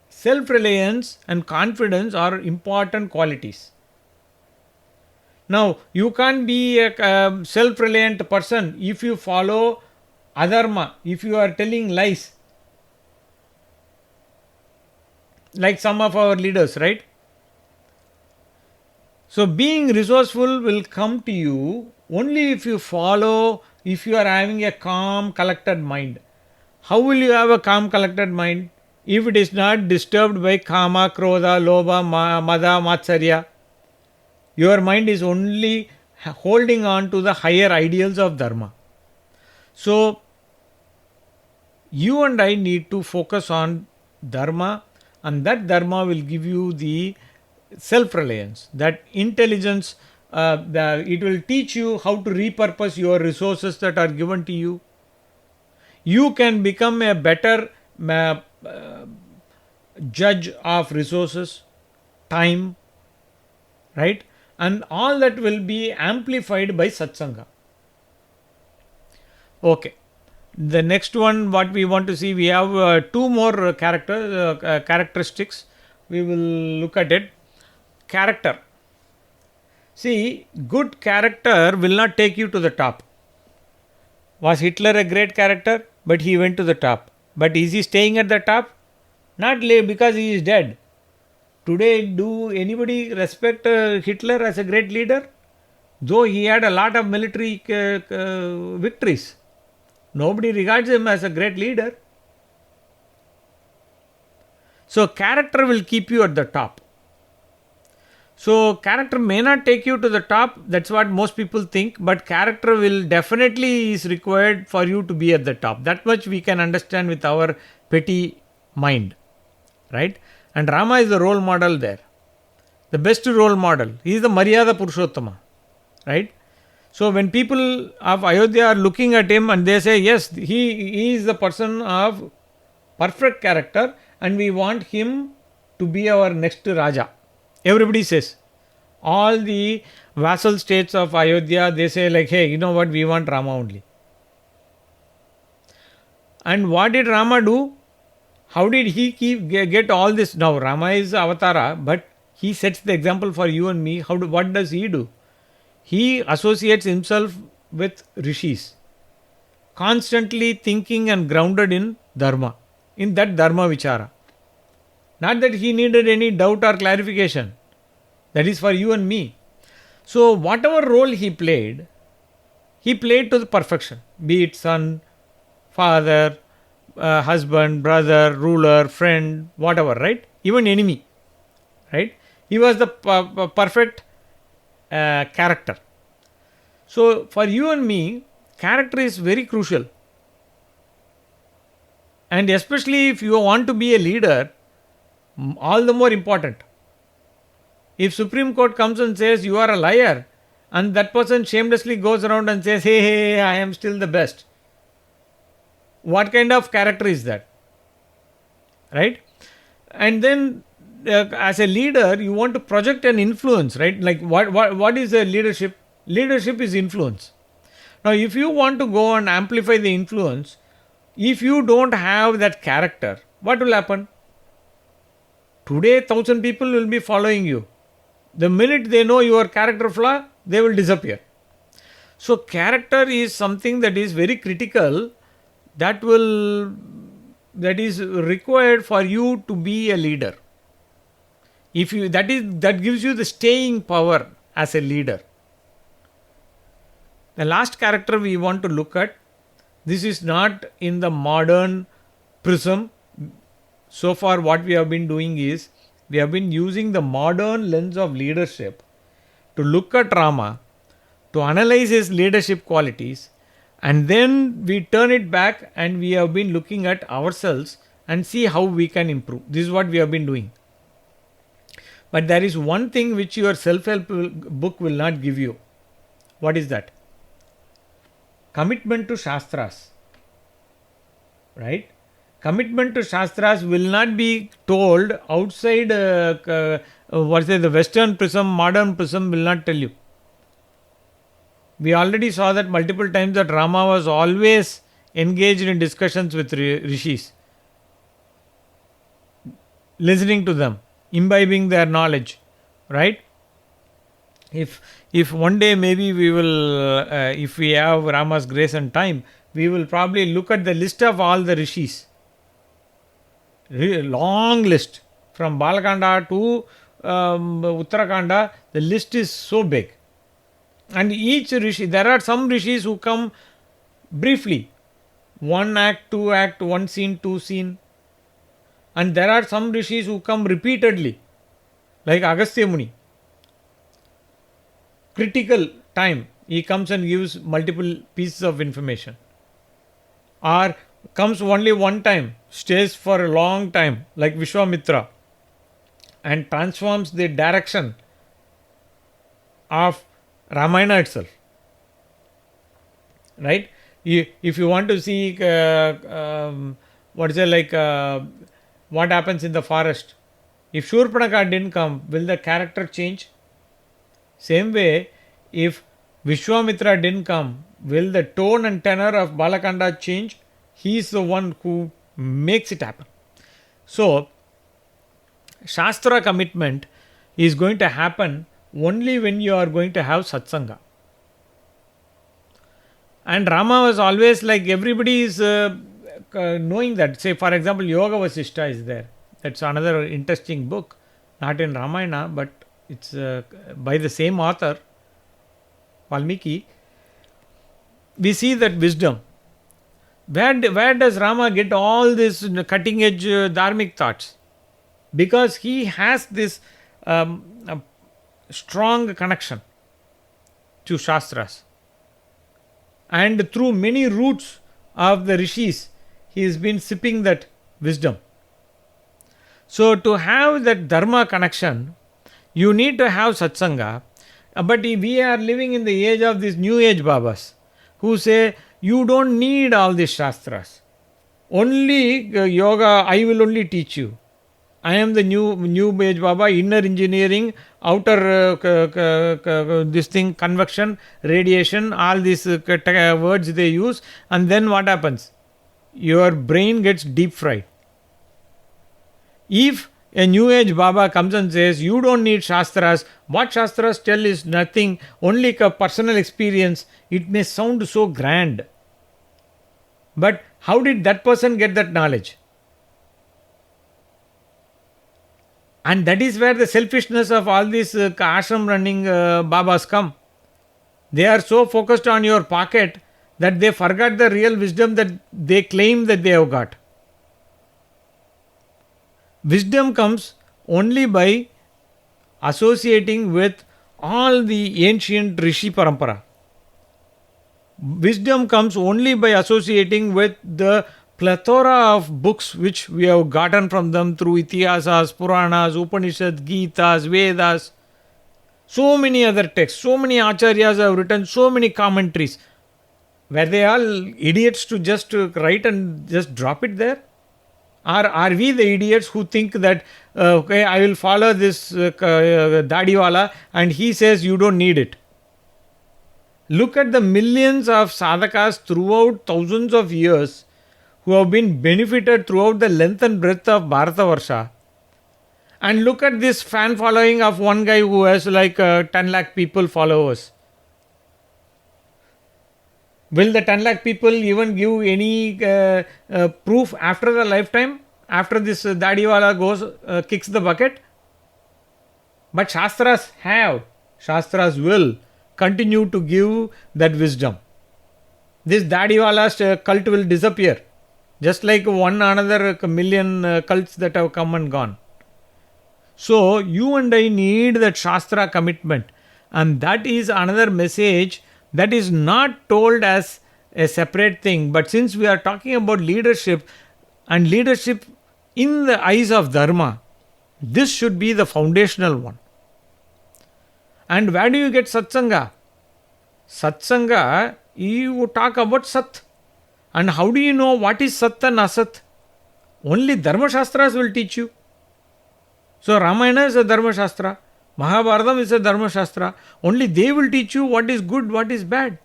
self-reliance and confidence are important qualities. Now, you can't be a self-reliant person if you follow Adharma, if you are telling lies. Like some of our leaders, right? So, being resourceful will come to you only if you follow, if you are having a calm, collected mind. How will you have a calm, collected mind? If it is not disturbed by kama, krodha, lobha, mada, matsarya. Your mind is only holding on to the higher ideals of Dharma. So, you and I need to focus on Dharma, and that Dharma will give you the self-reliance, that intelligence. It will teach you how to repurpose your resources that are given to you. You can become a better judge of resources, time, right? And all that will be amplified by Satsanga. Okay. The next one, what we want to see, we have two more characteristics. We will look at it. Character. See, good character will not take you to the top. Was Hitler a great character? But he went to the top. But is he staying at the top? Not because he is dead. Today, do anybody respect Hitler as a great leader? Though he had a lot of military victories. Nobody regards him as a great leader. So, character will keep you at the top. So, character may not take you to the top. That's what most people think. But character will definitely is required for you to be at the top. That much we can understand with our petty mind. Right? And Rama is the role model there. the best role model. He is the Maryada Purushottama, right? So when people of Ayodhya are looking at him and they say, yes, he is the person of perfect character and we want him to be our next Raja. Everybody says. All the vassal states of Ayodhya, they say like, hey, you know what, we want Rama only. And what did Rama do? How did he get all this? Now Rama is Avatara, but he sets the example for you and me. What does he do? He associates himself with rishis, constantly thinking and grounded in dharma, in that dharma vichara. Not that he needed any doubt or clarification. That is for you and me. So whatever role he played to the perfection. Be it son, father, husband, brother, ruler, friend, whatever, right? Even enemy, right? He was the perfect character. So for you and me, character is very crucial. And especially if you want to be a leader, all the more important. If Supreme Court comes and says you are a liar, and that person shamelessly goes around and says, hey, I am still the best. What kind of character is that? Right? And then as a leader, you want to project an influence, right? Like what is a leadership? Leadership is influence. Now, if you want to go and amplify the influence, if you don't have that character, what will happen? Today, 1,000 people will be following you. The minute they know your character flaw, they will disappear. So, character is something that is very critical, that is required for you to be a leader. That gives you the staying power as a leader. The last character we want to look at, this is not in the modern prism. So far what we have been doing is, we have been using the modern lens of leadership to look at Rama, to analyze his leadership qualities, and then we turn it back and we have been looking at ourselves and see how we can improve. This is what we have been doing. But there is one thing which your self-help book will not give you. What is that? Commitment to Shastras. Right? Commitment to Shastras will not be told outside the Western prism, modern prism will not tell you. We already saw that multiple times that Rama was always engaged in discussions with rishis, listening to them, imbibing their knowledge, right? If one day maybe we will, if we have Rama's grace and time, we will probably look at the list of all the rishis. Long list from Balakanda to Uttarakanda, the list is so big. And each rishi, there are some rishis who come briefly, 1 act, 2 act, 1 scene, 2 scene. And there are some rishis who come repeatedly, like Agastya Muni. Critical time, he comes and gives multiple pieces of information. Or comes only one time, stays for a long time, like Vishwamitra, and transforms the direction of Ramayana itself. Right? If you want to see what happens in the forest, if Shurpanaka didn't come, will the character change? Same way, if Vishwamitra didn't come, will the tone and tenor of Balakanda change? He is the one who makes it happen. So, Shastra commitment is going to happen only when you are going to have satsanga. And Rama was always like, everybody is knowing that. Say, for example, Yoga Vasishta is there. That's another interesting book, not in Ramayana, but it's by the same author, Valmiki. We see that wisdom. Where does Rama get all this cutting edge dharmic thoughts? Because he has this strong connection to Shastras. And through many roots of the rishis, he has been sipping that wisdom. So to have that dharma connection, You need to have satsanga. But we are living in the age of these new age Babas who say you don't need all these shastras. Only yoga, I will only teach you. I am the new age Baba, inner engineering, outer this thing, convection, radiation, all these words they use, and then what happens? Your brain gets deep fried. If a new age Baba comes and says, you don't need Shastras, what Shastras tell is nothing, only a personal experience, it may sound so grand. But how did that person get that knowledge? And that is where the selfishness of all these ashram running Babas come. They are so focused on your pocket that they forgot the real wisdom that they claim that they have got. Wisdom comes only by associating with all the ancient Rishi Parampara. Wisdom comes only by associating with the plethora of books which we have gotten from them through Itihasas, Puranas, Upanishads, Gitas, Vedas. So many other texts, so many Acharyas have written so many commentaries. Were they all idiots to just write and just drop it there? Are we the idiots who think that, okay, I will follow this Dadiwala and he says you don't need it? Look at the millions of sadhakas throughout thousands of years who have been benefited throughout the length and breadth of Bharatavarsha. And look at this fan following of one guy who has like 10 lakh people followers. Will the 10 lakh people even give any proof after the lifetime? After this Dadiwala goes, kicks the bucket? But Shastras have, Shastras will continue to give that wisdom. This Dadiwala's cult will disappear. Just like one another million cults that have come and gone. So, you and I need that Shastra commitment. And that is another message that is not told as a separate thing. But since we are talking about leadership and leadership in the eyes of Dharma, this should be the foundational one. And where do you get Satsanga? Satsanga, you talk about Sat. And how do you know what is Sat and Asat? Only Dharma Shastras will teach you. So Ramayana is a Dharma Shastra. Mahabharatam is a Dharma Shastra. Only they will teach you what is good, what is bad.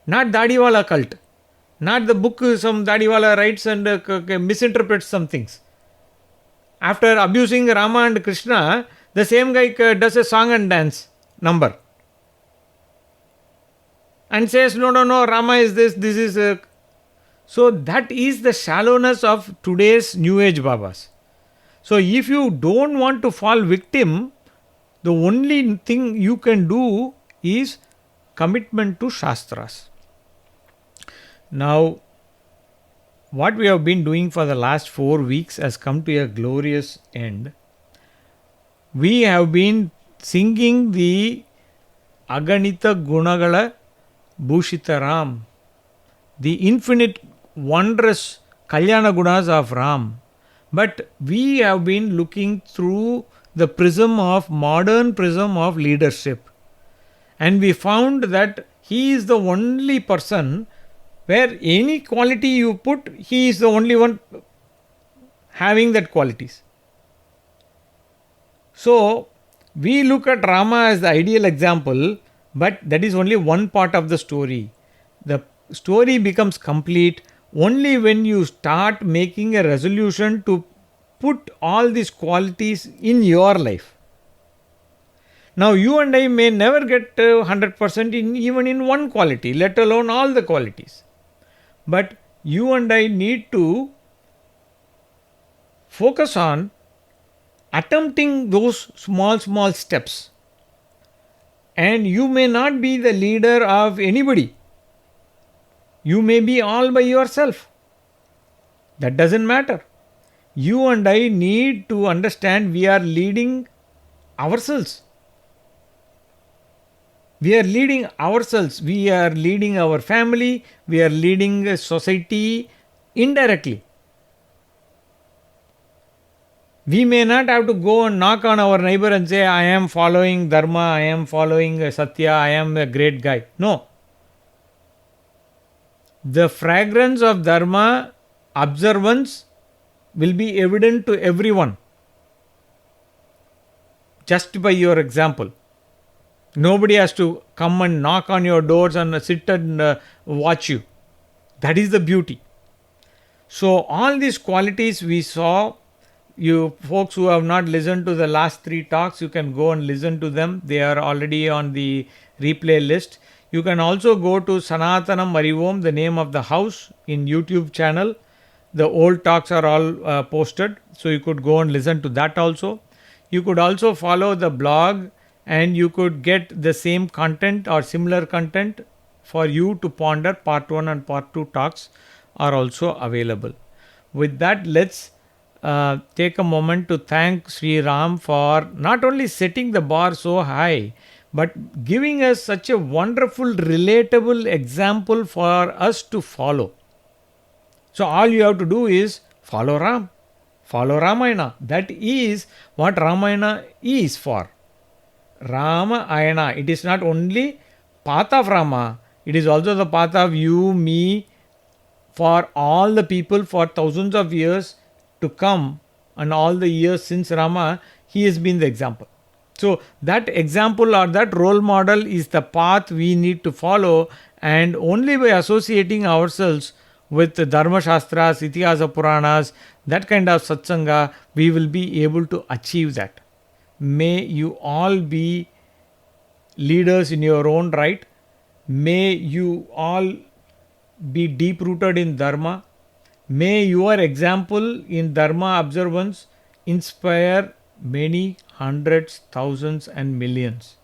Not Dadiwala cult. Not the book some Dadiwala writes and misinterprets some things. After abusing Rama and Krishna, the same guy does a song and dance number. And says, no, Rama is this is... So that is the shallowness of today's New Age Babas. So if you don't want to fall victim, the only thing you can do is commitment to Shastras. Now, what we have been doing for the last 4 weeks has come to a glorious end. We have been singing the Aganita Gunagala Bhushita Ram, the infinite wondrous Kalyana Gunas of Ram. But we have been looking through the modern prism of leadership. And we found that he is the only person where any quality you put, he is the only one having that qualities. So, we look at Rama as the ideal example, but that is only one part of the story. The story becomes complete only when you start making a resolution to put all these qualities in your life. Now, you and I may never get 100% even in one quality, let alone all the qualities. But you and I need to focus on attempting those small steps. And you may not be the leader of anybody. You may be all by yourself. That doesn't matter. You and I need to understand we are leading ourselves. We are leading ourselves. We are leading our family. We are leading society indirectly. We may not have to go and knock on our neighbor and say, I am following Dharma, I am following Satya, I am a great guy. No. The fragrance of Dharma observance will be evident to everyone just by your example. Nobody has to come and knock on your doors and sit and watch you. That is the beauty. So, all these qualities we saw. You folks who have not listened to the last 3 talks, you can go and listen to them. They are already on the replay list. You can also go to Sanatanam Arivom, the name of the house, in YouTube channel. The old talks are all posted, so you could go and listen to that also. You could also follow the blog, and you could get the same content or similar content for you to ponder. Part 1 and part 2 talks are also available. With that, let's take a moment to thank Sri Ram for not only setting the bar so high, but giving us such a wonderful, relatable example for us to follow. So, all you have to do is follow Ram, follow Ramayana. That is what Ramayana is for. Ramayana. It is not only path of Rama, it is also the path of you, me, for all the people for thousands of years to come, and all the years since Rama, he has been the example. So, that example or that role model is the path we need to follow, and only by associating ourselves with the Dharma Shastras, Itihasa Puranas, that kind of satsanga, we will be able to achieve that. May you all be leaders in your own right. May you all be deep rooted in Dharma. May your example in Dharma observance inspire many hundreds, thousands, and millions.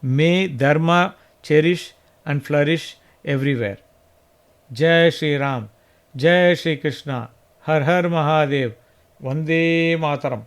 May Dharma cherish and flourish everywhere. Jai Shri Ram, Jai Shri Krishna, Har Har Mahadev, Vande Mataram.